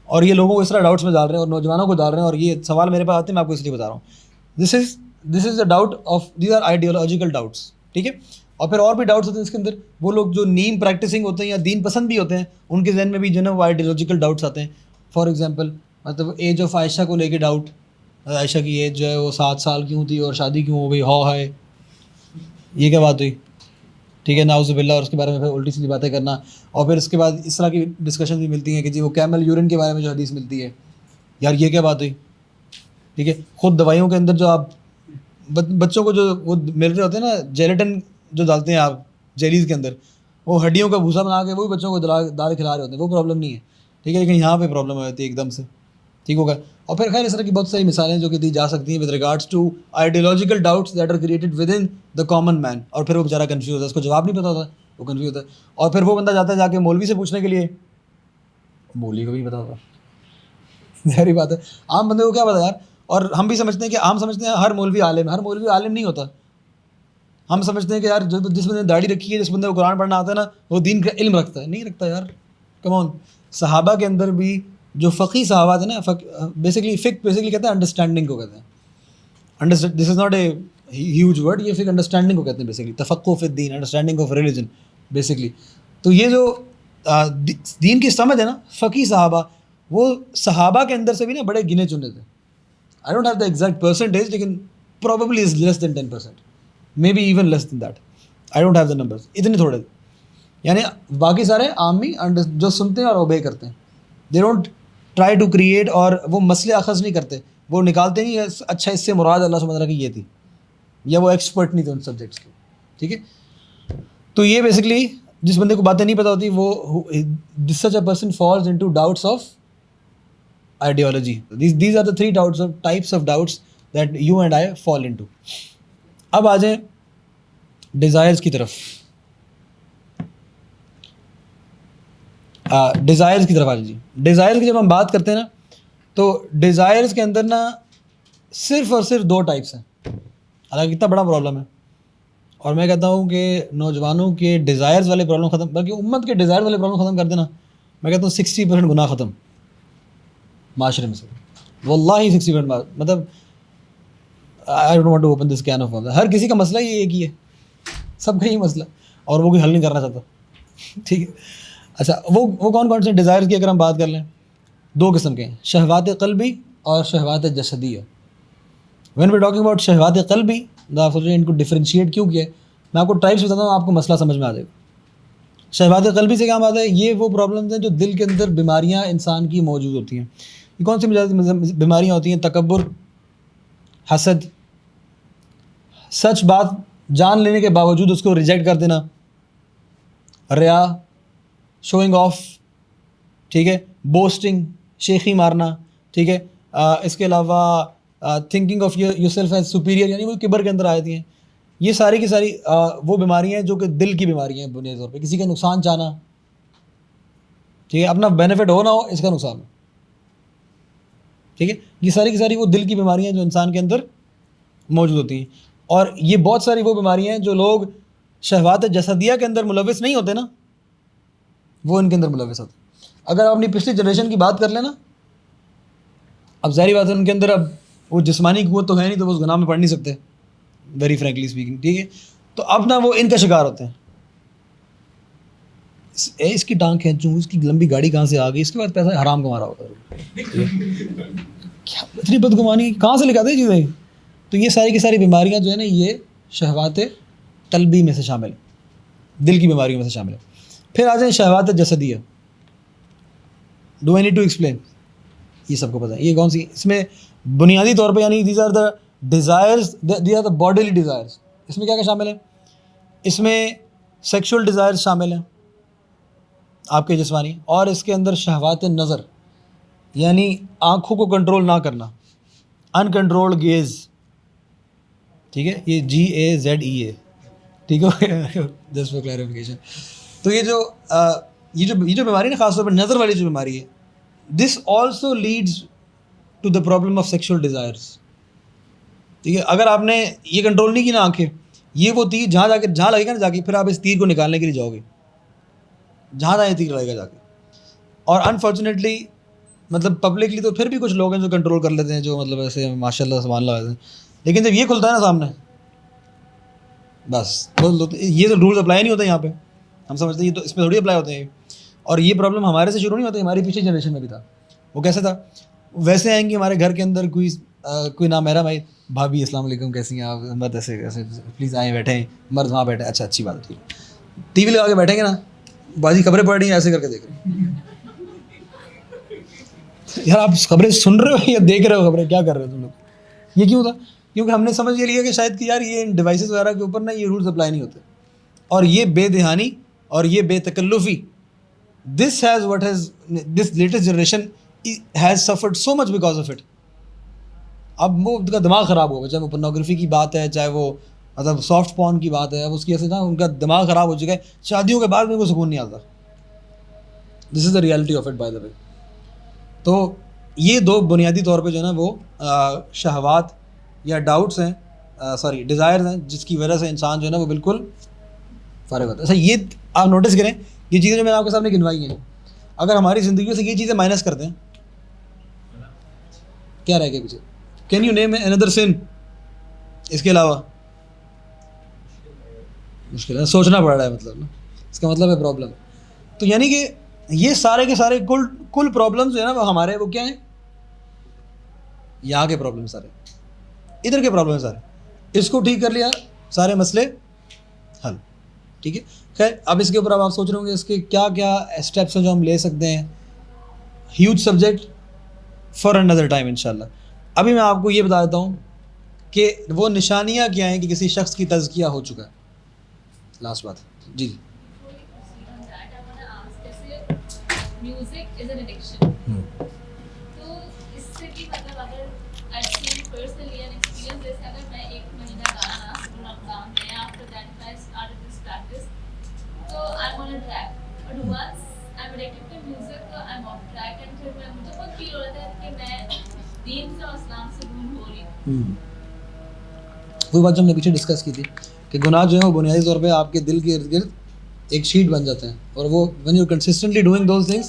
اور یہ لوگوں کو اس طرح ڈاؤٹس میں ڈال رہے ہیں اور نوجوانوں کو ڈال رہے ہیں, اور یہ سوال میرے پاس آتے ہیں, میں آپ کو اس لیے بتا رہا ہوں. This is the doubt of these are ideological doubts. ٹھیک ہے, اور پھر اور بھی ڈاؤٹس ہوتے ہیں اس کے اندر. وہ لوگ جو نیم پریکٹسنگ ہوتے ہیں یا دین پسند بھی ہوتے ہیں, ان کے ذہن میں بھی جو ہے نا وہ آئیڈیالوجیکل ڈاؤٹس آتے ہیں. فار ایگزامپل مطلب ایج آف عائشہ کو لے کے ڈاؤٹ, عائشہ کی ایج جو ہے وہ 7 سال کیوں تھی اور شادی کیوں ہو گئی, ہے یہ کیا بات ہوئی. ٹھیک ہے, نعوذ باللہ. اور اس کے بارے میں پھر الٹی سیدھی باتیں کرنا. اور پھر اس کے بعد اس طرح کی ڈسکشن بھی ملتی ہیں کہ جی وہ کیمل یورین کے بارے میں جو حدیث ملتی ہے, یار یہ کیا بات ہوئی. ٹھیک ہے, خود دوائیوں کے اندر جو آپ بچوں کو جو وہ مل رہے ہوتے ہیں نا, جیلیٹن جو ڈالتے ہیں آپ جیلیز کے اندر, وہ ہڈیوں کا بھوسا بنا کے وہ بھی بچوں کو دال کھلا رہے ہوتے ہیں, وہ پرابلم نہیں ہے. ٹھیک ہے, لیکن یہاں پہ پرابلم ہو جاتی ہے ایک دم سے. ٹھیک ہوگا. اور پھر خیر اس طرح کی بہت ساری مثالیں جو کہ دی جا سکتی ہیں with regards to ideological doubts that are created within the common man. اور پھر وہ بیچارہ کنفیوز ہوتا ہے, اس کو جواب نہیں پتا ہوتا, وہ کنفیوز ہوتا ہے. اور پھر وہ بندہ جاتا ہے جا کے مولوی سے پوچھنے کے لیے, مولوی کو بھی پتا ہوتا, ظاہری بات ہے. عام بندے کو کیا پتا یار. اور ہم بھی سمجھتے ہیں کہ ہم سمجھتے ہیں ہر مولوی عالم ہے. ہر مولوی عالم نہیں ہوتا. ہم سمجھتے ہیں کہ یار جس بندے نے داڑھی رکھی ہے, جس بندے کو قرآن پڑھنا آتا ہے نا, وہ دین کا علم رکھتا ہے. نہیں رکھتا یار, کم آن. صحابہ کے اندر بھی جو فقی صحابہ تھے نا, بیسکلی فقہ بیسکلی کہتے ہیں انڈرسٹینڈنگ کو کہتے ہیں. This is not a huge word, یہ فقہ انڈرسٹینڈنگ کو کہتے ہیں بیسکلی, تفقہ فی الدین, انڈرسٹینڈنگ آف ریلیجن بیسکلی. تو یہ جو دین کی سمجھ ہے نا, فقی صحابہ, وہ صحابہ کے اندر سے بھی نا بڑے گنے چنے تھے. I don't have the exact percentage, لیکن probably is less than 10%, maybe even less than that. I don't have the numbers. اتنے تھوڑے, یعنی باقی سارے عامی جو سنتے ہیں اور اوبے کرتے ہیں. they don't try to create, اور وہ مسئلے اخذ نہیں کرتے, وہ نکالتے نہیں اچھا اس سے مراد اللہ سبحانہ وتعالیٰ کی یہ تھی, یا وہ ایکسپرٹ نہیں تھے ان سبجیکٹس کے. ٹھیک ہے, تو یہ بیسکلی جس بندے کو باتیں نہیں پتہ ہوتی وہ such a person falls into doubts of ideology. These are the three types of doubts that you and I fall into. اب آ جائیں ڈیزائرز کی طرف. ڈیزائرز کی طرف آ جائیں. ڈیزائرز کی جب ہم بات کرتے ہیں نا, تو ڈیزائرز کے اندر نا صرف اور صرف 2 ٹائپس ہیں. حالانکہ اتنا بڑا پرابلم ہے, اور میں کہتا ہوں کہ نوجوانوں کے ڈیزائرز والے پرابلم ختم, بلکہ امت کے ڈیزائر والے پرابلم ختم کر دینا, میں کہتا ہوں 60% گناہ ختم معاشرے میں سے. واللہ 60%, مطلب I don't want to open this can of worms. ہر کسی کا مسئلہ یہ ایک ہی ہے, سب کا ہی مسئلہ, اور وہ کوئی حل نہیں کرنا چاہتا. ٹھیک ہے, اچھا وہ کون کون سے ڈیزائرز کی اگر ہم بات کر لیں, 2 قسم کے ہیں, شہوات قلبی اور شہوات جسدیہ. when we're talking about شہوات قلبی, آپ سوچیں ان کو ڈفرینشیٹ کیوں کیا ہے, میں آپ کو ٹائپس بتاتا ہوں, آپ کو مسئلہ سمجھ میں آ جائے گا. شہوات قلبی سے کیا بات ہے, یہ وہ پرابلمز ہیں جو دل کے اندر بیماریاں انسان کی موجود ہوتی ہیں. یہ کون سی بیماریاں ہوتی ہیں؟ تکبر, حسد, سچ بات جان لینے کے باوجود اس کو ریجیکٹ کر دینا, ریا, شوئنگ آف, ٹھیک ہے, بوسٹنگ, شیخی مارنا, ٹھیک ہے, اس کے علاوہ thinking of your self as superior, یعنی وہ کبر کے اندر آتی ہیں. یہ ساری کی ساری وہ بیماریاں ہیں جو کہ دل کی بیماریاں ہیں بنیادی طور پہ. کسی کا نقصان چاہنا, ٹھیک ہے, اپنا بینیفٹ ہو نہ ہو اس کا نقصان ہو, ٹھیک ہے, یہ ساری کی ساری وہ دل کی بیماریاں ہیں جو انسان کے اندر موجود ہوتی ہیں. اور یہ بہت ساری وہ بیماریاں ہیں جو لوگ شہوات جسدیہ کے اندر ملوث نہیں ہوتے نا, وہ ان کے اندر ملوث ہوتے. اگر آپ اپنی پچھلی جنریشن کی بات کر لیں نا, اب ظاہری بات ہے ان کے اندر اب وہ جسمانی قوت تو ہے نہیں, تو وہ اس گناہ میں پڑ نہیں سکتے, ویری فرینکلی اسپیکنگ, ٹھیک ہے. تو اب نا وہ ان کا شکار ہوتے ہیں, اس کی ٹانگ کھینچوں, اس کی لمبی گاڑی کہاں سے آ گئی, اس کے بعد پیسہ حرام کما رہا ہوگا, کیا اتنی بدگمانی کہاں سے لکھاتے ہیں چیزیں. تو یہ ساری کی ساری بیماریاں جو ہے نا, یہ شہوات قلبی میں سے شامل ہیں, دل کی بیماریوں میں سے شامل ہیں. پھر آ جائیں شہوات جسدیہ. Do I need to explain? یہ سب کو پتہ ہے یہ کون سی. اس میں بنیادی طور پہ یعنی these are the desires, they are the bodily desires. اس میں کیا کیا شامل ہیں؟ اس میں سیکشول ڈیزائرز شامل ہیں آپ کے جسمانی, اور اس کے اندر شہوات نظر, یعنی آنکھوں کو کنٹرول نہ کرنا, انکنٹرولڈ گیز, ٹھیک ہے, یہ GAZE, ٹھیک ہے, جسٹ فار کلیریفیکیشن. تو یہ جو بیماری نا, خاص طور پر نظر والی جو بیماری ہے, this also leads to the problem of sexual desires. ٹھیک ہے, اگر آپ نے یہ کنٹرول نہیں کی نا آنکھیں, یہ وہ تیر جہاں لگے گا نا جا کے, پھر آپ اس تیر کو نکالنے کے لیے جاؤ گے, جہاں جائیں تیر لگے گا جا کے. اور انفارچونیٹلی مطلب پبلکلی تو پھر بھی کچھ لوگ ہیں جو کنٹرول کر لیتے ہیں, جو مطلب ایسے ماشاء اللہ سبحان اللہ ہیں, لیکن جب یہ کھلتا ہے نا سامنے, بس یہ تو رولز اپلائی نہیں ہوتے یہاں پہ. ہم سمجھتے ہیں یہ تو اس پہ تھوڑی اپلائی ہوتے ہیں. اور یہ پرابلم ہمارے سے شروع نہیں ہوتی, ہماری پچھلی جنریشن میں بھی تھا. وہ کیسے تھا؟ ویسے آئیں گے ہمارے گھر کے اندر کوئی نامحرم آئی, بھابھی السلام علیکم کیسی ہیں آپ, مرد ایسے پلیز آئیں بیٹھیں, مرد وہاں بیٹھے, اچھا اچھی بات ہے, ٹھیک ہے. ٹی وی لگا کے بیٹھیں گے نا, بازی خبریں پڑھ رہی ہیں, ایسے کر کے دیکھ رہے ہیں. یار آپ خبریں سن رہے ہو یا دیکھ رہے ہو خبریں, کیا کر رہے ہو تم لوگ؟ یہ کیوں تھا؟ کیونکہ ہم نے سمجھ یہ لیا کہ شاید کہ یار یہ ڈیوائسز وغیرہ کے اوپر نا یہ رولز اپلائی نہیں ہوتے. اور یہ بے دہانی اور یہ بے تکلفی, this latest generation has suffered so much because of it. اب وہ ان کا دماغ خراب ہو گیا, چاہے وہ پورنوگرافی کی بات ہے, چاہے وہ مطلب سافٹ پورن کی بات ہے, اب اس کی وجہ سے نا ان کا دماغ خراب ہو چکا ہے. شادیوں کے بعد میں کوئی سکون نہیں آتا. This is the reality of it by the way. تو یہ 2 بنیادی طور پہ جو ہے نا وہ شہوات یا ڈاؤٹس ہیں, ڈیزائرز ہیں, جس کی وجہ سے انسان جو ہے نا وہ بالکل فارغ ہوتا ہے. اچھا یہ آپ نوٹس کریں, یہ چیزیں جو میں نے آپ کے سامنے گنوائی ہیں, اگر ہماری زندگیوں سے یہ چیزیں مائنس کر دیں, کیا رہ گیا پیچھے؟ Can you name another sin اس کے علاوہ؟ مشکل ہے، سوچنا پڑ رہا ہے مطلب نا، اس کا مطلب ہے پرابلم. تو یعنی کہ یہ سارے کے سارے کل پرابلمس جو ہے نا وہ ہمارے وہ کیا ہیں؟ یہاں کے پرابلم سارے، ادھر کے پرابلم سارے. اس کو ٹھیک کر لیا سارے مسئلے حل. ٹھیک ہے. خیر اب اس کے اوپر اب آپ سوچ رہے ہوں گے اس کے کیا کیا اسٹیپس ہیں جو ہم لے سکتے ہیں. Huge subject for another time انشاءاللہ. ابھی میں آپ کو یہ بتا دیتا ہوں کہ وہ نشانیاں کیا ہیں کہ کسی شخص کی تزکیہ ہو چکا ہے. لاسٹ بات. جی جی. میوزک از این ایڈکشن، تو اس سے بھی مطلب اگر پرسنلی این ایکسپیرینس جیسے اگر میں 1 مہینہ گانا نہ سکوں رمضان میں، after that I started this practice, تو I am on a track. But once I am addicted to music تو I am off track, and پھر مجھے خود فیل ہو رہا تھا کہ میں دین سے اور اسلام سے دور ہو رہی ہوں. وہی بات جو ہم نے پیچھے ڈسکس کی تھی کہ گناہ جو ہیں وہ بنیادی طور پہ آپ کے دل کے ارد گرد ایک شیٹ بن جاتے ہیں، اور وہ when you consistently doing those things.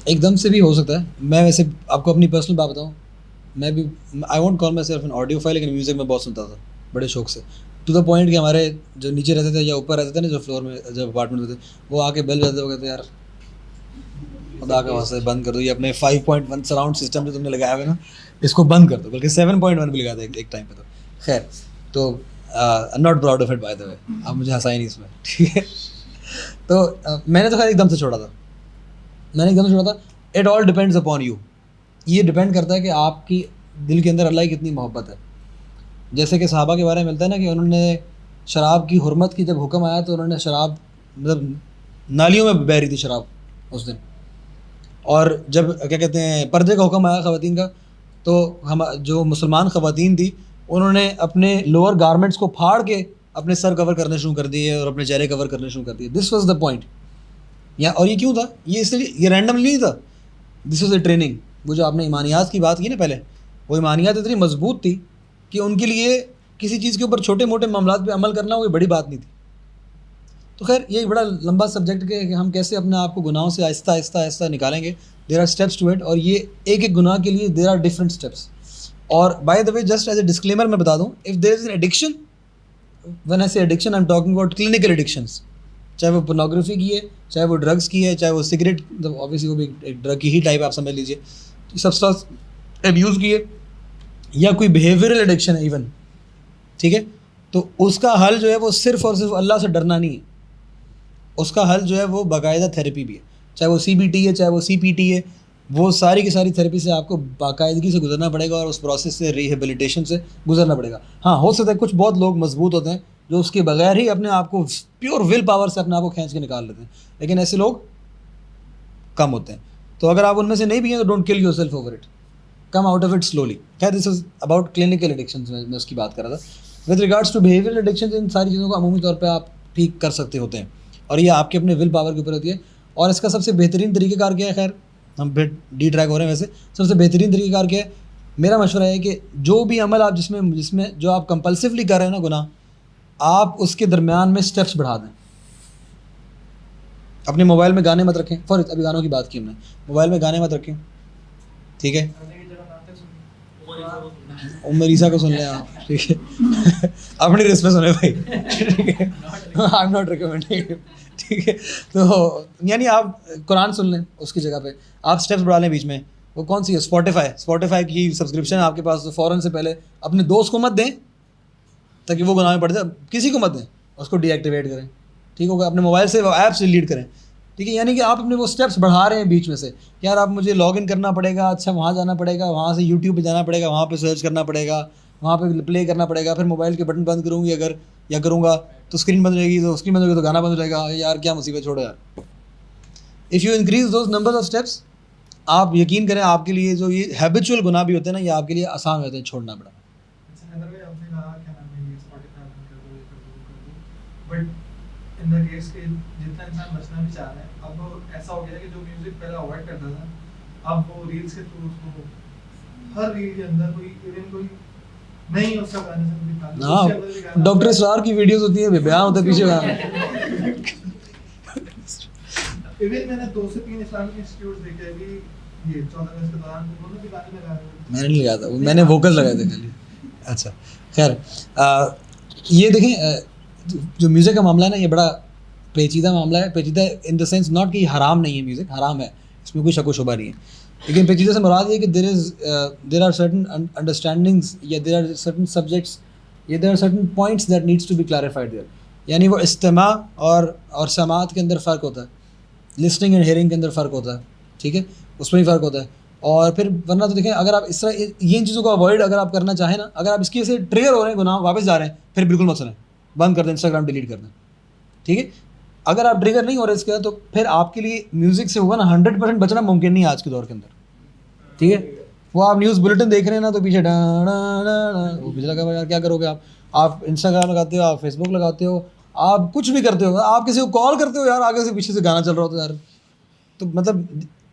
ایک دم سے بھی ہو سکتا ہے. میں ویسے آپ کو اپنی پرسنل بات بتاؤں، میں بھی I won't call my self an audio file, لیکن میوزک میں بہت سنتا تھا بڑے شوق سے، ٹو دا پوائنٹ کہ ہمارے جو نیچے رہتے تھے یا اوپر رہتے تھے نا، جو فلور میں جب اپارٹمنٹ میں تھے، وہ آ کے بیل بجاتے وہ کہتے یار خدا کا واسطے بند کر دو، یہ اپنے 5.1 سراؤنڈ سسٹم جو تم نے لگایا ہوا ہے نا اس کو بند کر دو. بلکہ 7.1 بھی لگا تھا ایک ٹائم پہ. تو خیر تو not proud of it by the way. اب مجھے ہنسائی نہیں اس میں. ٹھیک ہے. تو میں نے تو خیر ایک دم سے چھوڑا تھا. It all depends upon you. یہ ڈپینڈ کرتا ہے کہ آپ کی دل کے اندر اللہ کی کتنی محبت ہے. جیسے کہ صحابہ کے بارے میں ملتا ہے نا کہ انہوں نے شراب کی حرمت کی جب حکم آیا تو انہوں نے شراب مطلب نالیوں میں بہہ رہی تھی شراب اس دن. اور جب کیا کہتے ہیں پردے کا حکم آیا خواتین کا، تو ہم جو مسلمان خواتین تھی انہوں نے اپنے لوور گارمنٹس کو پھاڑ کے اپنے سر کور کرنے شروع کر دیے اور اپنے چہرے کور کرنے شروع کر دیے. This was the point. اور یہ کیوں تھا؟ یہ اس لیے یہ رینڈملی نہیں تھا. This was a training. وہ جو آپ نے ایمانیات کی بات کی نا پہلے، وہ ایمانیات اتنی مضبوط تھی کہ ان کے لیے کسی چیز کے اوپر چھوٹے موٹے معاملات پہ عمل کرنا کوئی بڑی بات نہیں تھی. تو خیر یہ بڑا لمبا سبجیکٹ کہ ہم کیسے اپنے آپ کو گناہوں سے آہستہ آہستہ نکالیں گے. There are steps to it, اور یہ ایک گناہ کے لیے دیر آر ڈفرنٹ اسٹیپس. اور by the way just as a disclaimer میں بتا دوں، if there is an addiction, when I say addiction I am talking about clinical addictions. چاہے وہ پورنوگرافی کی ہے، چاہے وہ ڈرگس کی ہے، چاہے وہ سگریٹ، اوبیسلی وہ بھی ایک ڈرگ کی ہی ٹائپ آپ سمجھ لیجیے، سبسٹانس ابیوز کی ہے، یا کوئی بیہیویئرل ایڈکشن ہے ایون. ٹھیک ہے. تو اس کا حل جو ہے وہ صرف اور صرف اللہ سے ڈرنا نہیں ہے. اس کا حل جو ہے وہ باقاعدہ تھیراپی بھی ہے. چاہے وہ CBT ہے، چاہے وہ CPT ہے، وہ ساری کی ساری تھیراپی سے آپ کو باقاعدگی سے گزرنا پڑے گا، اور اس پروسیس سے ریہیبلیٹیشن سے گزرنا پڑے گا. ہاں ہو سکتا ہے کچھ بہت لوگ مضبوط ہوتے ہیں جو اس کے بغیر ہی اپنے آپ کو پیور ول پاور سے اپنے آپ کو کھینچ کے نکال لیتے ہیں، لیکن ایسے لوگ کم ہوتے ہیں. تو اگر آپ ان میں سے نہیں بھی ہیں تو don't kill your self over it, come out of it slowly. خیر this is about clinical addictions, میں اس کی بات کر رہا تھا. With regards to behavioural addictions, ان ساری چیزوں کو عمومی طور پہ آپ ٹھیک کر سکتے ہوتے ہیں، اور یہ آپ کے اپنے ول پاور کے اوپر ہوتی ہے. اور اس کا سب سے بہترین طریقہ کار کیا ہے؟ خیر ہم پھر ڈی ٹریک ہو رہے ہیں. ویسے سب سے بہترین طریقہ کار کیا ہے؟ میرا مشورہ ہے کہ جو بھی عمل آپ جس میں جو آپ کمپلسولی کر رہے ہیں نا گناہ، آپ اس کے درمیان میں اسٹیپس بڑھا دیں. اپنے موبائل میں گانے مت رکھیں. ابھی گانوں کی بات کی ہم نے، موبائل میں گانے مت رکھیں. ٹھیک ہے. عمر عیسیٰ کو سن لیں آپ. ٹھیک ہے. اپنی رسک پہ سنیں بھائی. ٹھیک ہے. I am not recommending. ٹھیک ہے. تو یعنی آپ قرآن سن لیں اس کی جگہ پہ، آپ اسٹیپس بڑھا لیں بیچ میں. وہ کون سی ہے؟ اسپوٹیفائی کی سبسکرپشن آپ کے پاس، تو فوراً سے پہلے اپنے دوست کو مت دیں تاکہ وہ گناہ میں پڑ جائے. کسی کو مت دیں، اس کو ڈی ایکٹیویٹ کریں. ٹھیک ہوگا. اپنے موبائل سے ایپ سے ڈیلیٹ کریں. ٹھیک ہے. یعنی کہ آپ اپنے وہ اسٹیپس بڑھا رہے ہیں بیچ میں سے. یار آپ مجھے لاگ ان کرنا پڑے گا، اچھا وہاں جانا پڑے گا، وہاں سے یوٹیوب پہ جانا پڑے گا، وہاں پہ سرچ کرنا پڑے گا، وہاں پہ پلے کرنا پڑے گا، پھر موبائل کے بٹن بند کروں گی اگر یا کروں گا تو اسکرین بند ہو جائے گی، تو اسکرین بند ہوگی تو گانا بند ہو جائے گا. یار کیا مصیبت، چھوڑو یار. If you increase those number of steps, آپ یقین کریں آپ کے لیے جو یہ ہیبیچول گناہ بھی ہوتے ہیں نا، یہ آپ کے لیے آسان ہوتے ہیں چھوڑنا بڑا. ان دا کیس کہ جتنا انسان بچنا بھی چاہ رہے ہیں، اب ایسا ہو گیا کہ جو میوزک پہلے اوائڈ کرتا تھا، اب وہ ریلس کے تھرو اس کو ہر ریل کے اندر کوئی ایون کوئی نہیں اس کا گانے سے بھی تعلق ہاں ڈاکٹر اسرار کی ویڈیوز ہوتی ہیں بیان ہوتا ہے پیچھے گانا. ایون میں نے 2 سے 3 اسلامک انسٹیٹیوٹ دیکھے ابھی یہ 14 اگست کے دوران انہوں نے بھی گانے لگائے ہوئے. میں نے نہیں لگایا تھا, میں نے ووکل لگائے تھے خالی. اچھا خیر, یہ دیکھیں جو میوزک کا معاملہ ہے نا یہ بڑا پیچیدہ معاملہ ہے. پیچیدہ ان دا سینس ناٹ کہ یہ حرام نہیں ہے, میوزک حرام ہے, اس میں کوئی شک و شبہ نہیں ہے, لیکن پیچیدہ سے مراد یہ کہ دیر آر سرٹن انڈرسٹینڈنگس یا دیر آر سرٹن سبجیکٹس یا there are certain points that needs to be clarified there. یعنی وہ استماع اور سماعت کے اندر فرق ہوتا ہے, لسننگ اینڈ ہیئرنگ کے اندر فرق ہوتا ہے, ٹھیک ہے, اس میں بھی فرق ہوتا ہے. اور پھر ورنہ تو دیکھیں اگر آپ اس طرح یہ ان چیزوں کو اوائڈ اگر آپ کرنا چاہیں نا, اگر آپ اس کی سے ٹریگر ہو رہے ہیں گناہ واپس جا رہے ہیں, پھر بالکل مت سنیں, بند کر دیں, انسٹاگرام ڈیلیٹ کر دیں, ٹھیک ہے. اگر آپ ٹریگر نہیں ہو رہے اس کے تو پھر آپ کے لیے میوزک سے ہوگا نا 100% بچنا ممکن نہیں ہے آج کے دور کے اندر, ٹھیک ہے. وہ آپ نیوز بلیٹن دیکھ رہے ہیں نا تو پیچھے وہ پیچھے لگا یار کیا کرو گے آپ انسٹاگرام لگاتے ہو, آپ فیس بک لگاتے ہو, آپ کچھ بھی کرتے ہو, آپ کسی کو کال کرتے ہو یار آگے سے پیچھے سے گانا چل رہا ہوتا ہے یار. تو مطلب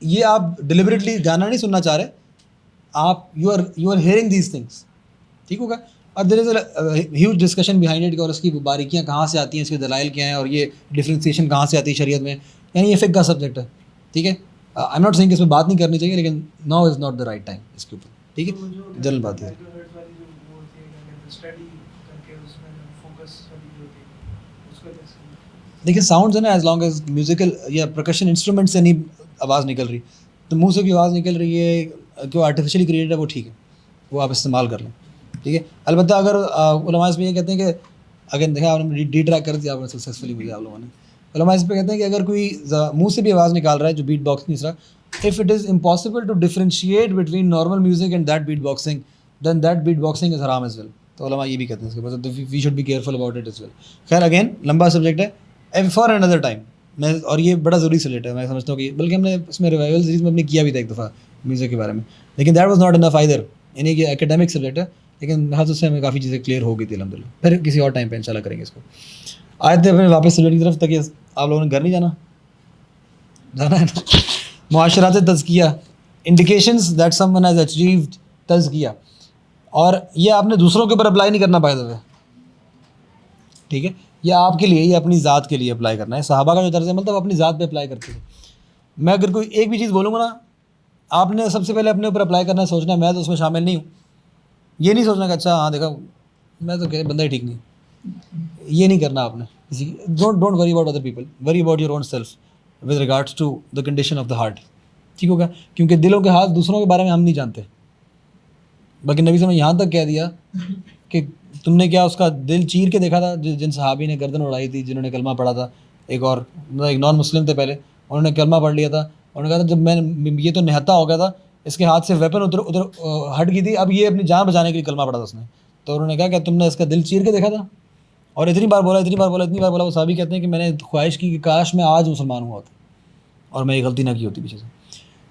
یہ آپ ڈیلیبریٹلی گانا نہیں سننا چاہ رہے, آپ you are hearing these things, ٹھیک ہوگا. اور there is a huge discussion behind it کہ اور اس کی باریکیاں کہاں سے آتی ہیں, اس کے دلائل کیا ہیں, اور یہ ڈفرینسیشن کہاں سے آتی ہے شریعت میں. یعنی یہ فقہ کا سبجیکٹ ہے, ٹھیک ہے. آئی ایم ناٹ سینگ کہ اس میں بات نہیں کرنی چاہیے, لیکن now is not the right time اس کے اوپر, ٹھیک ہے. جنرل بات ہے. دیکھیے ساؤنڈز ہے نا, ایز لانگ ایز میوزیکل یا پرکشن انسٹرومنٹ سے نہیں آواز نکل رہی, تو منہ سے بھی آواز نکل رہی ہے جو آرٹیفیشلی کریٹڈ ہے وہ ٹھیک ہے, وہ آپ استعمال کر لیں, ٹھیک ہے. البتہ اگر علماء اس میں یہ کہتے ہیں کہ اگر دیکھیں آپ نے ڈی ٹریک کر دیا آپ نے سکسیزفلی مجھے, آپ لوگوں نے علماء اس پہ کہتے ہیں کہ اگر کوئی منہ سے بھی آواز نکال رہا ہے جو بیٹ باکس نہیں, اس طرح if it is impossible to differentiate between normal music and that beat boxing then that beat boxing is حرام ایز ویل. تو علماء یہ بھی کہتے ہیں اس کے بعد we should be careful about it as well. خیر اگین لمبا سبجیکٹ ہے, فار اندر ٹائم میں, اور یہ بڑا ضروری سبجیکٹ ہے میں سمجھتا ہوں کہ بلکہ ہم نے اس میں ریوائول سیریز میں اپنے کیا بھی تھا ایک دفعہ میوزک کے بارے میں, لیکن that was not enough either. یعنی کہ اکیڈمک سبجیکٹ ہے, لیکن بہت اس سے ہمیں کافی چیزیں کلیئر ہو گئی تھی الحمد للہ. پھر کسی اور ٹائم پہ انشاءاللہ کریں گے اس کو. آئے تھے اپنے واپس سبجیکٹ کی طرف تک, آپ لوگوں نے گھر نہیں جانا ہے نا. معاشرات تزکیہ, indications that some one has achieved تزکیہ, اور یہ آپ نے دوسروں کے اوپر اپلائی نہیں کرنا پائے ہوئے, ٹھیک ہے. یہ آپ کے لیے, یہ اپنی ذات کے لیے اپلائی کرنا ہے. صحابہ کا جو طرز عمل تھا وہ اپنی ذات پہ اپلائی کرتے تھے. میں اگر کوئی ایک بھی چیز بولوں گا نا, آپ نے سب سے پہلے اپنے اوپر اپلائی کرنا ہے, سوچنا ہے میں تو اس میں شامل نہیں ہوں. یہ نہیں سوچنا کہ اچھا ہاں دیکھا میں تو بندہ ہی ٹھیک نہیں, یہ نہیں کرنا آپ نے. Don't worry about other people, worry about your own self with regards to the condition of the heart, ٹھیک ہوگا. کیونکہ دلوں کے حال دوسروں کے بارے میں ہم نہیں جانتے. باقی نبی صلی اللہ علیہ وسلم نے یہاں تک کہہ دیا کہ تم نے کیا اس کا دل چیر کے دیکھا تھا, جن صحابی نے گردن اڑائی تھی, جنہوں نے کلمہ پڑھا تھا, ایک اور ایک نان مسلم تھے پہلے, انہوں نے کلمہ پڑھ لیا تھا, انہوں نے کہا تھا جب میں یہ تو نہتا ہو گیا تھا, اس کے ہاتھ سے ویپن ادھر ہٹ گئی تھی, اب یہ اپنی جان بچانے کے لیے کلمہ پڑھا تھا اس نے. تو انہوں نے کہا کہ تم نے اس کا دل چیر کے دیکھا تھا, اور اتنی بار بولا. وہ صحابی کہتے ہیں کہ میں نے خواہش کی کہ کاش میں آج مسلمان ہوا ہوتا اور میں یہ غلطی نہ کی ہوتی پیچھے سے.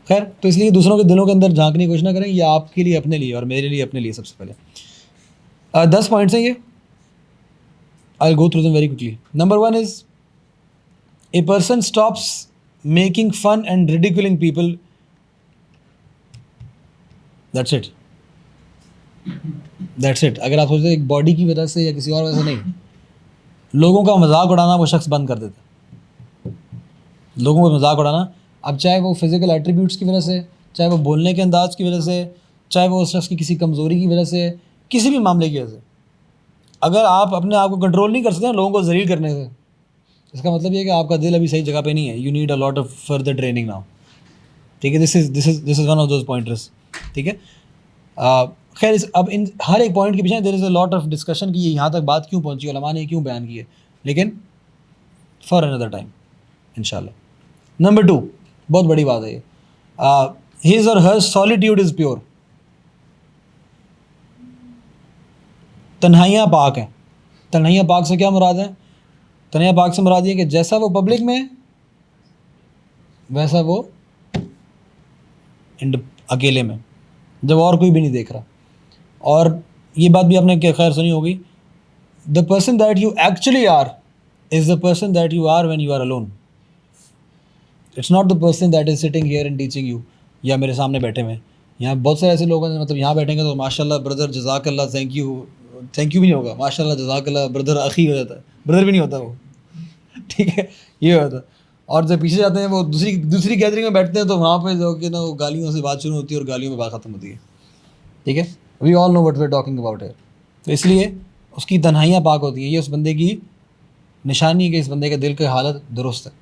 خیر, تو اس لیے دوسروں کے دلوں کے اندر جھانکنے کی کوشش نہ کریں, یہ آپ کے لیے اپنے لیے اور میرے لیے اپنے لیے. سب سے پہلے 10 پوائنٹس ہیں یہ, I'll go through them very quickly. Number 1 is a person stops making fun and ridiculing people. That's it. اگر آپ سوچتے ہیں ایک باڈی کی وجہ سے یا کسی اور وجہ سے نہیں, لوگوں کا مذاق اڑانا وہ شخص بند کر دیتا. لوگوں کا مذاق اڑانا, اب چاہے وہ فزیکل ایٹریبیوٹس کی وجہ سے, چاہے وہ بولنے کے انداز کی وجہ سے, چاہے وہ اس شخص کی کسی کمزوری کی وجہ سے, کسی بھی معاملے کی وجہ سے, اگر آپ اپنے آپ کو کنٹرول نہیں کر سکتے ہیں لوگوں کو ذلیل کرنے سے, اس کا مطلب یہ ہے کہ آپ کا دل ابھی صحیح جگہ پہ نہیں ہے. You need a lot of further training now, ٹھیک ہے. This is one of those pointers, ٹھیک ہے. خیر, اب ان ہر ایک پوائنٹ کے پیچھے دیر is a lot of discussion کہ یہ یہاں تک بات کیوں پہنچی, علماء نے کیوں بیان کی ہے, لیکن فار اندر ٹائم انشاءاللہ. نمبر 2, بہت بڑی بات ہے یہ, his or Hare solitude is pure. Tanhaiyan پاک ہیں. تنہائیاں پاک سے کیا مراد ہے؟ تنہائیاں پاک سے مراد یہ کہ جیسا وہ پبلک میں ویسا وہ اکیلے میں, جب اور کوئی بھی نہیں دیکھ رہا. اور یہ بات بھی آپ نے خیر سنی ہوگی, the person that you actually are is the person that you are when you are alone. It's not the person that is sitting here and teaching you, یا میرے سامنے بیٹھے ہوئے یہاں بہت سارے ایسے لوگ ہیں مطلب یہاں بیٹھیں گے تو ماشاء اللہ بردر جزاک اللہ تھینک یو بھی نہیں ہوگا, ماشاء اللہ جزاک اللہ بردر اخی ہو جاتا ہے, بردر بھی نہیں ہوتا وہ, ٹھیک ہے یہ ہوتا ہے. اور جب پیچھے جاتے ہیں وہ دوسری گیدرنگ میں بیٹھتے ہیں تو وہاں پہ جو کہ نا وہ گالیوں سے بات شروع ہوتی ہے اور گالیوں میں بات ختم ہوتی ہے, ٹھیک ہے. We all know what we are talking about ہے. تو اس لیے اس کی تنہائیاں پاک ہوتی ہیں, یہ اس بندے کی نشانی ہے کہ اس بندے کے دل کی حالت درست ہے.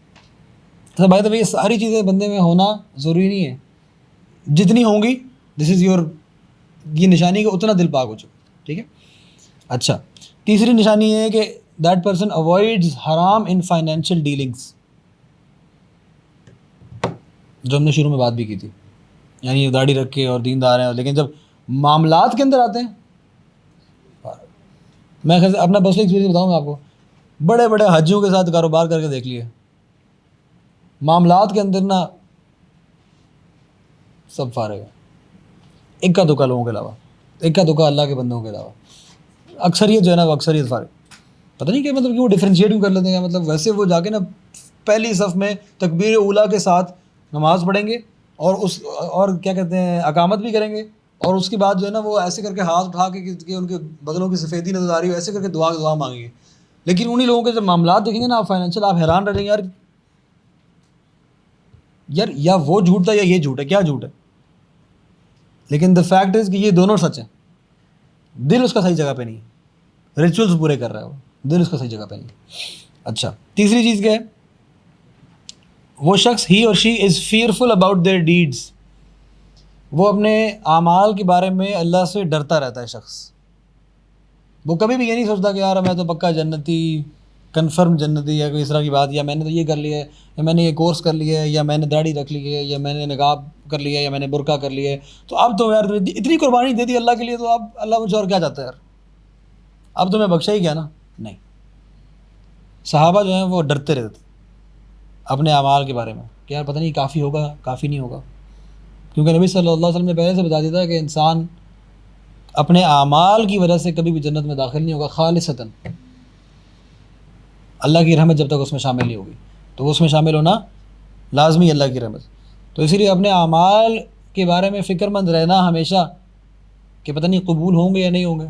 تو بھائی تو یہ ساری چیزیں بندے میں ہونا ضروری نہیں ہے, جتنی ہوں گی دس از یور, یہ نشانی کہ اتنا دل پاک ہو چکا, ٹھیک ہے. اچھا, تیسری نشانی یہ ہے کہ دیٹ پرسن اوائڈز حرام ان فائنینشیل ڈیلنگس, جو ہم نے شروع میں بات بھی کی تھی, یعنی یہ داڑھی رکھ کے اور دیندار ہیں, لیکن جب معاملات کے اندر آتے ہیں, میں اپنا پرسنل ایکسپیرینس بتاؤں گا آپ کو, بڑے بڑے حاجیوں کے ساتھ کاروبار کر کے دیکھ لیے, معاملات کے اندر نا سب فارغ ہے, اکا دکا لوگوں کے علاوہ, اکا دکا اللہ کے بندوں کے علاوہ, اکثریت جو ہے نا وہ اکثریت فارغ. پتہ نہیں کہ مطلب کہ وہ ڈفرینشیٹ کیوں کر لیتے ہیں, مطلب ویسے وہ جا کے نا پہلی صف میں تکبیر اولیٰ کے ساتھ نماز پڑھیں گے اور کیا کہتے ہیں اقامت بھی کریں گے, اور اس کے بعد جو ہے نا وہ ایسے کر کے ہاتھ اٹھا کے کہ ان کے بدنوں کی سفیدی نظر آ رہی ہو, ایسے کر کے دعا مانگیں گے. لیکن انہی لوگوں کے جب معاملات دیکھیں گے نا آپ فائنینشیل, آپ حیران رہ جائیں گے یار یا وہ جھوٹ تھا یا یہ جھوٹ ہے, کیا جھوٹ ہے. لیکن دا فیکٹ از کہ یہ دونوں سچ ہیں, دل اس کا صحیح جگہ پہ نہیں ہے, ریچولز پورے کر رہا ہے وہ, دل اس کا صحیح جگہ پہ نہیں ہے. اچھا, تیسری چیز کیا ہے, وہ شخص ہی اور شی از فیئرفل اباؤٹ دیئر ڈیڈس, وہ اپنے اعمال کے بارے میں اللہ سے ڈرتا رہتا ہے شخص. وہ کبھی بھی یہ نہیں سوچتا کہ یار میں تو پکا جنتی, کنفرم جنتی یا کوئی اس طرح کی بات, یا میں نے تو یہ کر لیا ہے, یا میں نے یہ کورس کر لیا ہے, یا میں نے داڑھی رکھ لی ہے, یا میں نے نقاب کر لیا ہے, یا میں نے برقع کر لیا ہے, تو اب تو یار اتنی قربانی دے دی اللہ کے لیے, تو اب اللہ مجھے اور کیا چاہتا ہے یار, اب تو میں بخشا ہی کیا نا. نہیں, صحابہ جو ہیں وہ ڈرتے رہتے تھے اپنے اعمال کے بارے میں کہ یار پتہ نہیں کافی ہوگا کافی نہیں ہوگا, کیونکہ نبی صلی اللہ علیہ وسلم نے پہلے سے بتا دیا تھا کہ انسان اپنے اعمال کی وجہ سے کبھی بھی جنت میں داخل نہیں ہوگا خالصتاً, اللہ کی رحمت جب تک اس میں شامل نہیں ہوگی, تو اس میں شامل ہونا لازمی اللہ کی رحمت. تو اسی لیے اپنے اعمال کے بارے میں فکر مند رہنا ہمیشہ کہ پتہ نہیں قبول ہوں گے یا نہیں ہوں گے.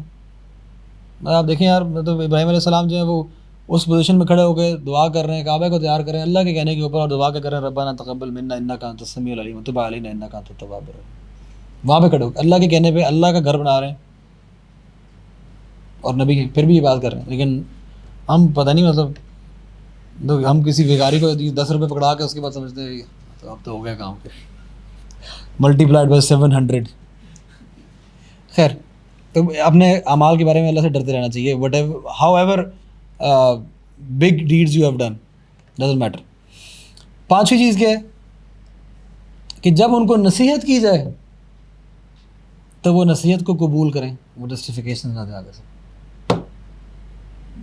آپ دیکھیں یار, مطلب ابراہیم علیہ السلام جو ہے وہ اس پوزیشن میں کھڑے ہو کے دعا کر رہے ہیں, کعبہ کو تیار کر رہے ہیں اللہ کے کہنے کے اوپر, اور دعا کر رہے ہیں ربنا تقبل منا انک انت السمیع العلیم وتب علینا انک انت التواب الرحیم. وہاں پہ کھڑے ہو کے اللہ کے کہنے پہ اللہ کا گھر بنا رہے ہیں اور نبی پھر بھی یہ بات کر رہے ہیں. لیکن ہم پتہ نہیں مطلب ہم کسی بھیکاری کو 10 روپے پکڑا کے اس کے بعد سمجھتے ہیں تو اب تو ہو گیا کام پہ, ملٹی پلائڈ بائی 700. خیر, تو اپنے اعمال کے بارے میں اللہ سے ڈرتے رہنا چاہیے. Whatever however big deeds you have done doesn't matter. پانچویں چیز کیا ہے کہ جب ان کو نصیحت کی جائے تو وہ نصیحت کو قبول کریں, وہ جسٹیفیکیشن نہ دیں آگے سے.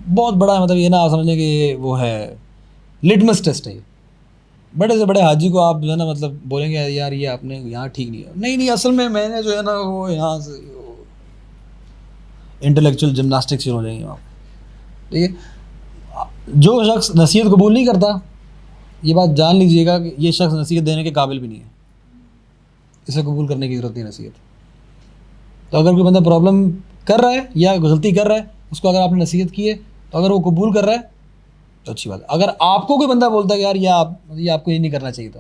بہت بڑا مطلب یہ نا آپ سمجھیں کہ یہ وہ ہے لٹمس ٹیسٹ ہے. یہ بڑے سے بڑے حاجی کو آپ جو ہے نا مطلب بولیں گے یار یہ آپ نے یہاں ٹھیک نہیں ہے, نہیں اصل میں نے جو ہے نا وہ یہاں سے انٹلیکچوئل جمناسٹکس شروع ہو جائیں گے وہاں. ٹھیک ہے, جو شخص نصیحت قبول نہیں کرتا, یہ بات جان لیجئے گا کہ یہ شخص نصیحت دینے کے قابل بھی نہیں ہے, اسے قبول کرنے کی ضرورت نہیں نصیحت. تو اگر کوئی بندہ پرابلم کر رہا ہے یا غلطی کر رہا ہے, اس کو اگر آپ نے نصیحت کی ہے تو اگر وہ قبول کر رہا ہے تو اچھی بات ہے. اگر آپ کو کوئی بندہ بولتا ہے کہ یار یہ آپ کو یہ نہیں کرنا چاہیے تھا,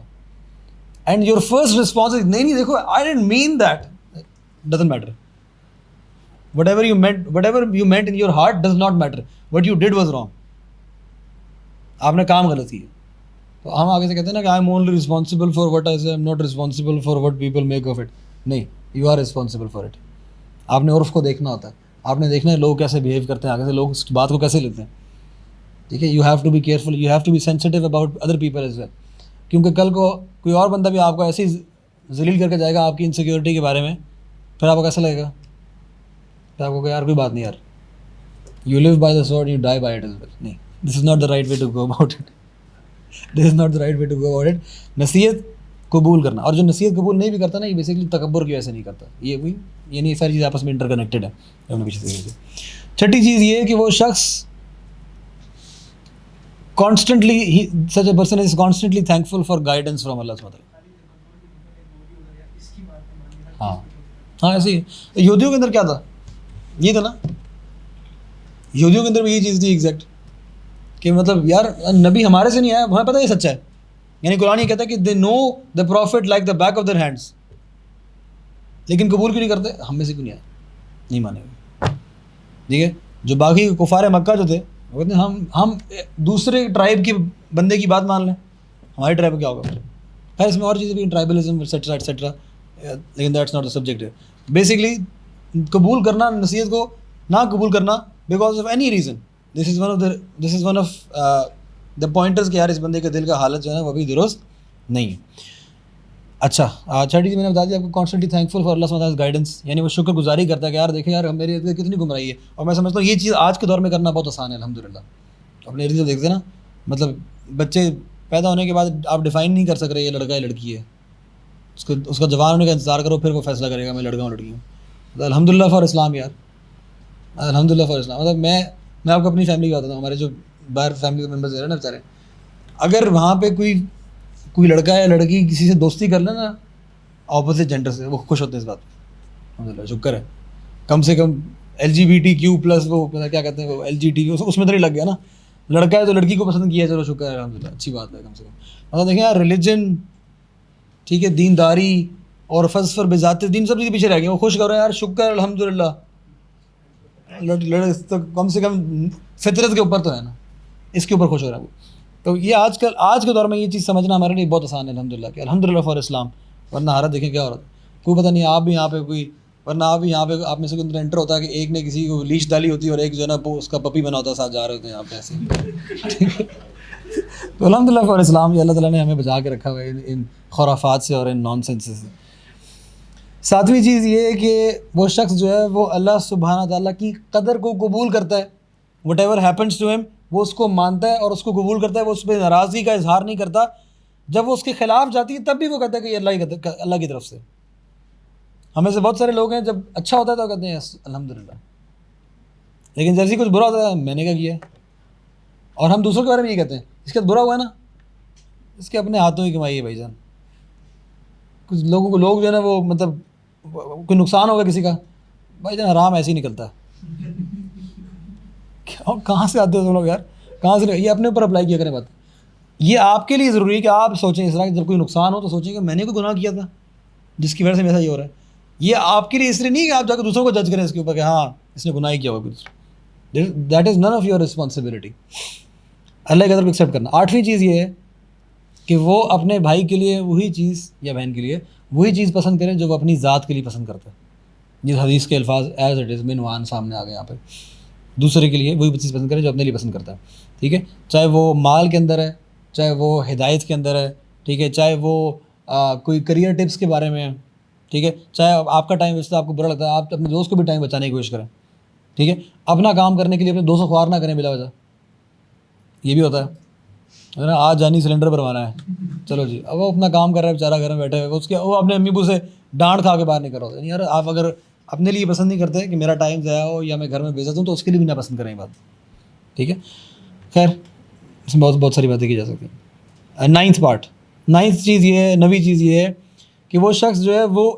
and your first response is نہیں دیکھو I don't mean that, doesn't matter. whatever you meant in your heart does not matter, what you did was wrong. آپ نے کام غلط کیا. تو ہم آگے سے کہتے ہیں نا کہ I'm only responsible for what I say, I'm not responsible for what people make of it. نہیں, you are responsible for it. آپ نے عرف کو دیکھنا ہوتا ہے, آپ نے دیکھنا ہے لوگ کیسے بیہیو کرتے ہیں, آگے سے لوگ اس بات کو کیسے لیتے ہیں. ٹھیک ہے, you have to be careful, you have to be sensitive about other people as well. کیونکہ کل کو کوئی اور بندہ بھی آپ کو ایسی ذلیل کر کے جائے گا آپ کی انسیکیورٹی کے بارے میں, پھر آپ کو کیسا لگے گا, پھر آپ کو کہ یار کوئی بات نہیں یار, you live by the sword, you die by it as well. نہیں, this is not the right way to go about it. This is not the right way to go about it. نصیحت قبول کرنا, اور جو نصیحت قبول نہیں بھی کرتا نا, یہ بیسیکلی تکبر کی وجہ سے نہیں کرتا. یہ بھی یعنی ساری چیزیں آپس میں انٹر کنیکٹڈ ہیں. چھٹی چیز یہ ہے کہ وہ شخص constantly, such a person is constantly thankful for guidance from Allah subhanahu wa ta'ala. ہاں ہاں ایسے ہی. یہودیوں کے اندر کیا تھا؟ یہ تھا نا, یہودیوں کے اندر بھی یہ چیز تھی ایگزیکٹ کہ مطلب یار نبی ہمارے سے نہیں آیا, ہمیں پتہ یہ سچا ہے. یعنی قرآن یہ کہتا ہے کہ they know the prophet like the back of their hands, لیکن قبول کیوں نہیں کرتے؟ ہم میں سے کیوں نہیں آیا, نہیں مانے گے. ٹھیک ہے, جو باقی کفار مکہ جو تھے وہ کہتے ہیں ہم دوسرے ٹرائب کی بندے کی بات مان لیں, ہماری ٹرائب کیا ہوگا. خیر اس میں اور چیزیں بھی, ٹرائبلزم ایٹسیٹرا ایٹسیٹرا, لیکن that's not the subject. Basically قبول کرنا نصیحت کو, نہ قبول کرنا because of any reason, this is one of the pointers کہ یار اس بندے کے دل کا حالت جو ہے نا وہ بھی درست نہیں ہے. اچھا چھٹی میں نے بتا دیا آپ کو, کانسٹنٹلی تھینکفل فار اللہ سبحانہ گائیڈنس, یعنی وہ شکر گزاری کرتا ہے کہ یار دیکھیں یار میرے ارد گرد کتنی گمراہی ہے. اور میں سمجھتا ہوں یہ چیز آج کے دور میں کرنا بہت آسان ہے الحمدللہ. اپنے ارد گرد دیکھتے ہیں نا, مطلب بچے پیدا ہونے کے بعد آپ ڈیفائن نہیں کر سک رہے یہ لڑکا ہے لڑکی ہے, اس کا جوان ہونے کا انتظار کرو پھر وہ فیصلہ کرے گا میں لڑکا ہوں لڑکی ہوں. الحمدللہ فار اسلام یار, الحمدللہ فار اسلام. مطلب میں آپ کو اپنی فیملی کی بتاتا ہوں, ہمارے جو باہر فیملی ممبرز ہیں نا بیچارے, اگر وہاں پہ کوئی لڑکا یا لڑکی کسی سے دوستی کر لے نا اپوزٹ جینڈر سے, وہ خوش ہوتے ہیں اس بات پہ, الحمدللہ شکر ہے. کم سے کم LGBTQ+ وہ کیا کہتے ہیں وہ LGT اس میں تو نہیں لگ گیا نا, لڑکا ہے تو لڑکی کو پسند کیا, چلو شکر ہے الحمدللہ, اچھی بات ہے کم سے کم. مطلب دیکھیں یار ریلیجن ٹھیک ہے, دینداری اور فلسفہ بذات دین سب چیز پیچھے رہ گئے, وہ خوش کر رہے ہیں یار شکر ہے الحمدللہ. تو کم سے کم فطرت کے اوپر تو ہے نا, اس کے اوپر خوش ہو رہا ہے وہ. تو یہ آج کے دور میں یہ چیز سمجھنا ہمارے لیے بہت آسان ہے الحمدللہ, کہ الحمدللہ فار اسلام. ورنہ حالت دیکھیں کیا ہو رہا تھا, کوئی پتہ نہیں آپ بھی یہاں پہ کوئی, ورنہ آپ بھی یہاں پہ آپ میں سے کوئی انٹر ہوتا ہے کہ ایک نے کسی کو لیش ڈالی ہوتی ہے اور ایک جو ہے نا اس کا پپی بنا ہوتا ہے, ساتھ جا رہے ہوتے ہیں یہاں پہ ایسے. تو الحمدللہ فار اسلام, یہ اللہ تعالیٰ نے ہمیں بچا کے رکھا ہوا ہے ان خرافات سے اور ان نان سینس سے. ساتویں چیز یہ ہے کہ وہ شخص جو ہے وہ اللہ سبحانہ تعالیٰ کی قدر کو قبول کرتا ہے. Whatever happens to him, وہ اس کو مانتا ہے اور اس کو قبول کرتا ہے, وہ اس پہ ناراضگی کا اظہار نہیں کرتا. جب وہ اس کے خلاف جاتی ہے تب بھی وہ کہتا ہے کہ یہ اللہ کی طرف سے. ہمیں سے بہت سارے لوگ ہیں جب اچھا ہوتا ہے تو کہتے ہیں الحمدللہ, لیکن جیسے ہی کچھ برا ہوتا ہے میں نے کیا کیا ہے, اور ہم دوسروں کے بارے میں یہ کہتے ہیں اس کے برا ہوا ہے نا, اس کے اپنے ہاتھوں ہی کمائی ہے بھائی جان. کچھ لوگ جو ہے نا وہ مطلب کوئی نقصان ہوگا کسی کا, بھائی جان حرام ایسے ہی نکلتا ہے. کہاں سے آتے ہو تم لوگ یار, کہاں سے؟ یہ اپنے اوپر اپلائی کیا کریں بات. یہ آپ کے لیے ضروری ہے کہ آپ سوچیں اس طرح کہ جب کوئی نقصان ہو تو سوچیں کہ میں نے کوئی گناہ کیا تھا جس کی وجہ سے ایسا یہ ہو رہا ہے. یہ آپ کے لیے اس لیے نہیں کہ آپ جا کے دوسروں کو جج کریں اس کے اوپر کہ ہاں اس نے گناہ ہی کیا ہوگا. That is none of your responsibility. اللہ کی قدر کو ایکسیپٹ کرنا. آٹھویں چیز یہ ہے کہ وہ اپنے بھائی کے لیے وہی چیز یا بہن کے لیے وہی چیز پسند کریں جو وہ اپنی ذات کے لیے پسند کرتا ہے. یہ حدیث کے الفاظ ایز اٹ از بنوان سامنے آ گئے یہاں پہ. دوسرے کے لیے وہی چیز پسند کریں جو اپنے لیے پسند کرتا ہے. ٹھیک ہے, چاہے وہ مال کے اندر ہے, چاہے وہ ہدایت کے اندر ہے, ٹھیک ہے, چاہے وہ کوئی کریئر ٹپس کے بارے میں, ٹھیک ہے, چاہے آپ کا ٹائم ویسے آپ کو برا لگتا ہے آپ اپنے دوست کو بھی ٹائم بچانے کی کوشش کریں. ٹھیک ہے, اپنا کام کرنے کے لیے اپنے دوست کو خوار نہ کریں بلا وجہ. یہ بھی ہوتا ہے نا, آج جانی سلنڈر بھروانا ہے, چلو جی, اب وہ اپنا کام کر رہا ہے بیچارہ گھر میں بیٹھے ہوئے, اس کے وہ اپنے امی ابو سے ڈانٹ کھا کے باہر نہیں کر رہا ہوتا. یار آپ اگر اپنے لیے پسند نہیں کرتے کہ میرا ٹائم ضائع ہو یا میں گھر میں بھیجا دوں تو اس کے لیے بھی نہ پسند کریں بات. ٹھیک ہے, خیر اس میں بہت ساری باتیں کی جا سکتی ہیں. نائنتھ چیز یہ ہے, نویں چیز یہ ہے کہ وہ شخص جو ہے وہ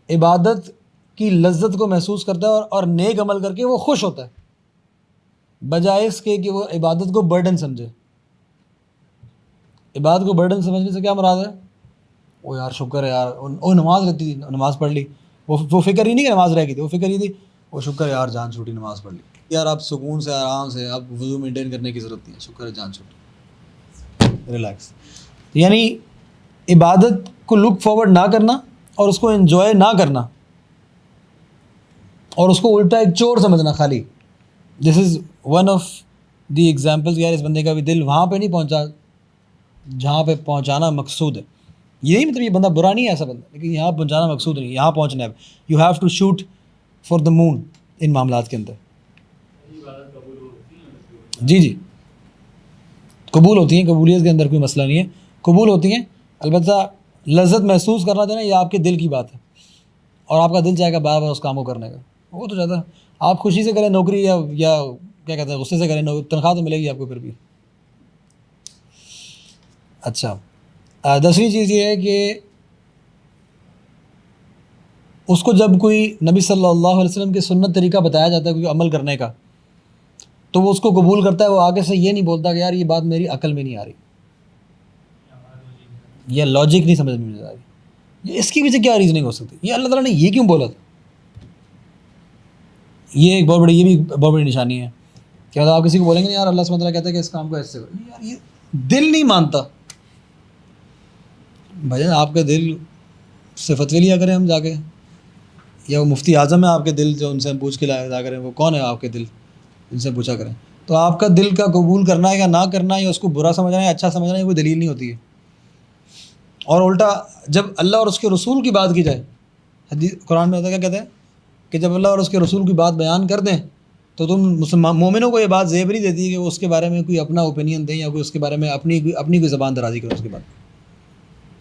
عبادت کی لذت کو محسوس کرتا ہے اور نیک عمل کر کے وہ خوش ہوتا ہے, بجائے اس کے کہ وہ عبادت کو برڈن سمجھے. عبادت کو برڈن سمجھنے سے کیا مراد ہے, وہ یار شکر ہے یار وہ نماز رہتی تھی, نماز پڑھ لی, وہ فکر ہی نہیں کہ نماز رہ گئی تھی, وہ فکر ہی تھی وہ شکر ہے یار جان چھوٹی نماز پڑھ لی. یار آپ سکون سے آرام سے, آپ وضو مینٹین کرنے کی ضرورت نہیں ہے, شکر ہے جان چھوٹی, ریلیکس. یعنی عبادت کو لک فارورڈ نہ کرنا اور اس کو انجوائے نہ کرنا اور اس کو الٹا ایک چور سمجھنا خالی. This is one of the examples. یار اس بندے کا بھی دل وہاں پہ نہیں پہنچا جہاں پہ پہنچانا مقصود ہے. یہ نہیں مطلب یہ بندہ برا نہیں ہے ایسا بندہ, لیکن یہاں پہنچانا مقصود نہیں, یہاں پہنچنا ہے. You have to shoot for the moon ان معاملات کے اندر. جی قبول ہوتی ہیں, قبولیت کے اندر کوئی مسئلہ نہیں ہے, قبول ہوتی ہیں. البتہ لذت محسوس کرنا جو ہے نا یہ آپ کے دل کی بات ہے, اور آپ کا دل چاہے گا بار بار اس کام کو کرنے کا, وہ تو زیادہ آپ خوشی سے کریں نوکری یا کیا کہتے ہیں غصے سے کریں, تنخواہ تو ملے گی آپ کو پھر بھی. اچھا 10ویں چیز یہ ہے کہ اس کو جب کوئی نبی صلی اللہ علیہ وسلم کے سنت طریقہ بتایا جاتا ہے کوئی عمل کرنے کا تو وہ اس کو قبول کرتا ہے. وہ آگے سے یہ نہیں بولتا کہ یار یہ بات میری عقل میں نہیں آ رہی, یہ لاجک نہیں سمجھ میں آ رہی, یہ اس کی وجہ کیا ریزننگ ہو سکتی, یہ اللہ تعالیٰ نے یہ کیوں بولا تھا. یہ ایک بہت بڑی, یہ بھی بہت بڑی نشانی ہے کہ آپ کسی کو بولیں گے یار اللہ سبحانہ وتعالیٰ کہتا ہے کہ اس کام کو ایسے کرو, یار یہ دل نہیں مانتا. بھائی آپ کے دل سے فتوی لیا کریں ہم جا کے, یا وہ مفتی اعظم ہے آپ کے دل جو ان سے ہم پوچھ کے لایا کریں, وہ کون ہے آپ کے دل, ان سے پوچھا کریں. تو آپ کا دل کا قبول کرنا ہے یا نہ کرنا ہے, یا اس کو برا سمجھنا ہے یا اچھا سمجھنا ہے, کوئی دلیل نہیں ہوتی ہے. اور الٹا جب اللہ اور اس کے رسول کی بات کی جائے, حدیث قرآن میں ہوتا ہے کیا کہتے ہیں کہ جب اللہ اور اس کے رسول کی بات بیان کر دیں تو تم مومنوں کو یہ بات زیب نہیں دیتی کہ وہ اس کے بارے میں کوئی اپنا اوپینین دیں یا کوئی اس کے بارے میں اپنی کوئی زبان درازی کرے اس کے بعد.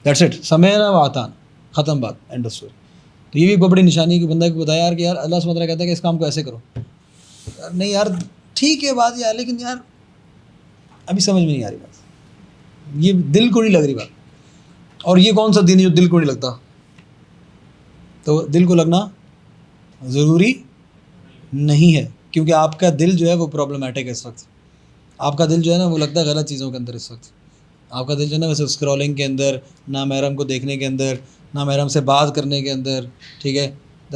دیٹس اٹ, سمعنا و اطعنا, ختم بات, اینڈ آف اسٹوری. تو یہ بھی بہت بڑی نشانی ہے کہ بندہ کو بتایا یار کہ یار اللہ سبحانہ وتعالیٰ کہتا ہے کہ اس کام کو ایسے کرو. نہیں یار ٹھیک ہے بات یہ ہے, لیکن یار ابھی سمجھ میں نہیں آ رہی بات, یہ دل کو نہیں لگ رہی بات. اور یہ کون سا دین ہے جو دل کو نہیں لگتا؟ تو دل کو لگنا ضروری نہیں ہے, کیونکہ آپ کا دل جو ہے وہ پرابلمیٹک ہے اس وقت. آپ کا دل جو ہے نا وہ لگتا ہے غلط چیزوں کے اندر اس وقت. آپ کا دل جو ہے نا ویسے اسکرولنگ کے اندر, نامحرم کو دیکھنے کے اندر, نامحرم سے بات کرنے کے اندر, ٹھیک ہے,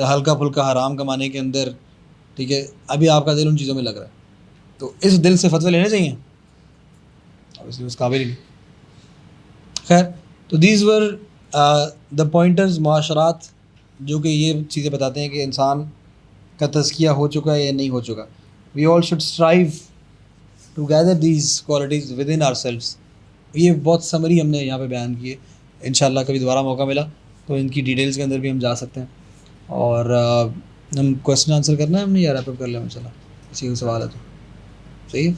ہلکا پھلکا حرام کمانے کے اندر, ٹھیک ہے, ابھی آپ کا دل ان چیزوں میں لگ رہا ہے. تو اس دل سے فتوے لینے چاہیے, اب اس لیے اس قابل ہی نہیں. خیر, تو دیز ور دا پوائنٹرز, معاشرات جو کہ یہ چیزیں بتاتے ہیں کہ انسان کا تزکیہ ہو چکا ہے یا نہیں ہو چکا. We all should strive to gather these qualities within ourselves. یہ بہت سمری ہم نے یہاں پہ بیان کی ہے. انشاءاللہ کبھی دوبارہ موقع ملا تو ان کی ڈیٹیلز کے اندر بھی ہم جا سکتے ہیں. اور ہم کویسچن آنسر کرنا ہے ہم نے, یا ریپ اپ کر لیں انشاءاللہ, کسی کو سوال ہے تو صحیح ہے.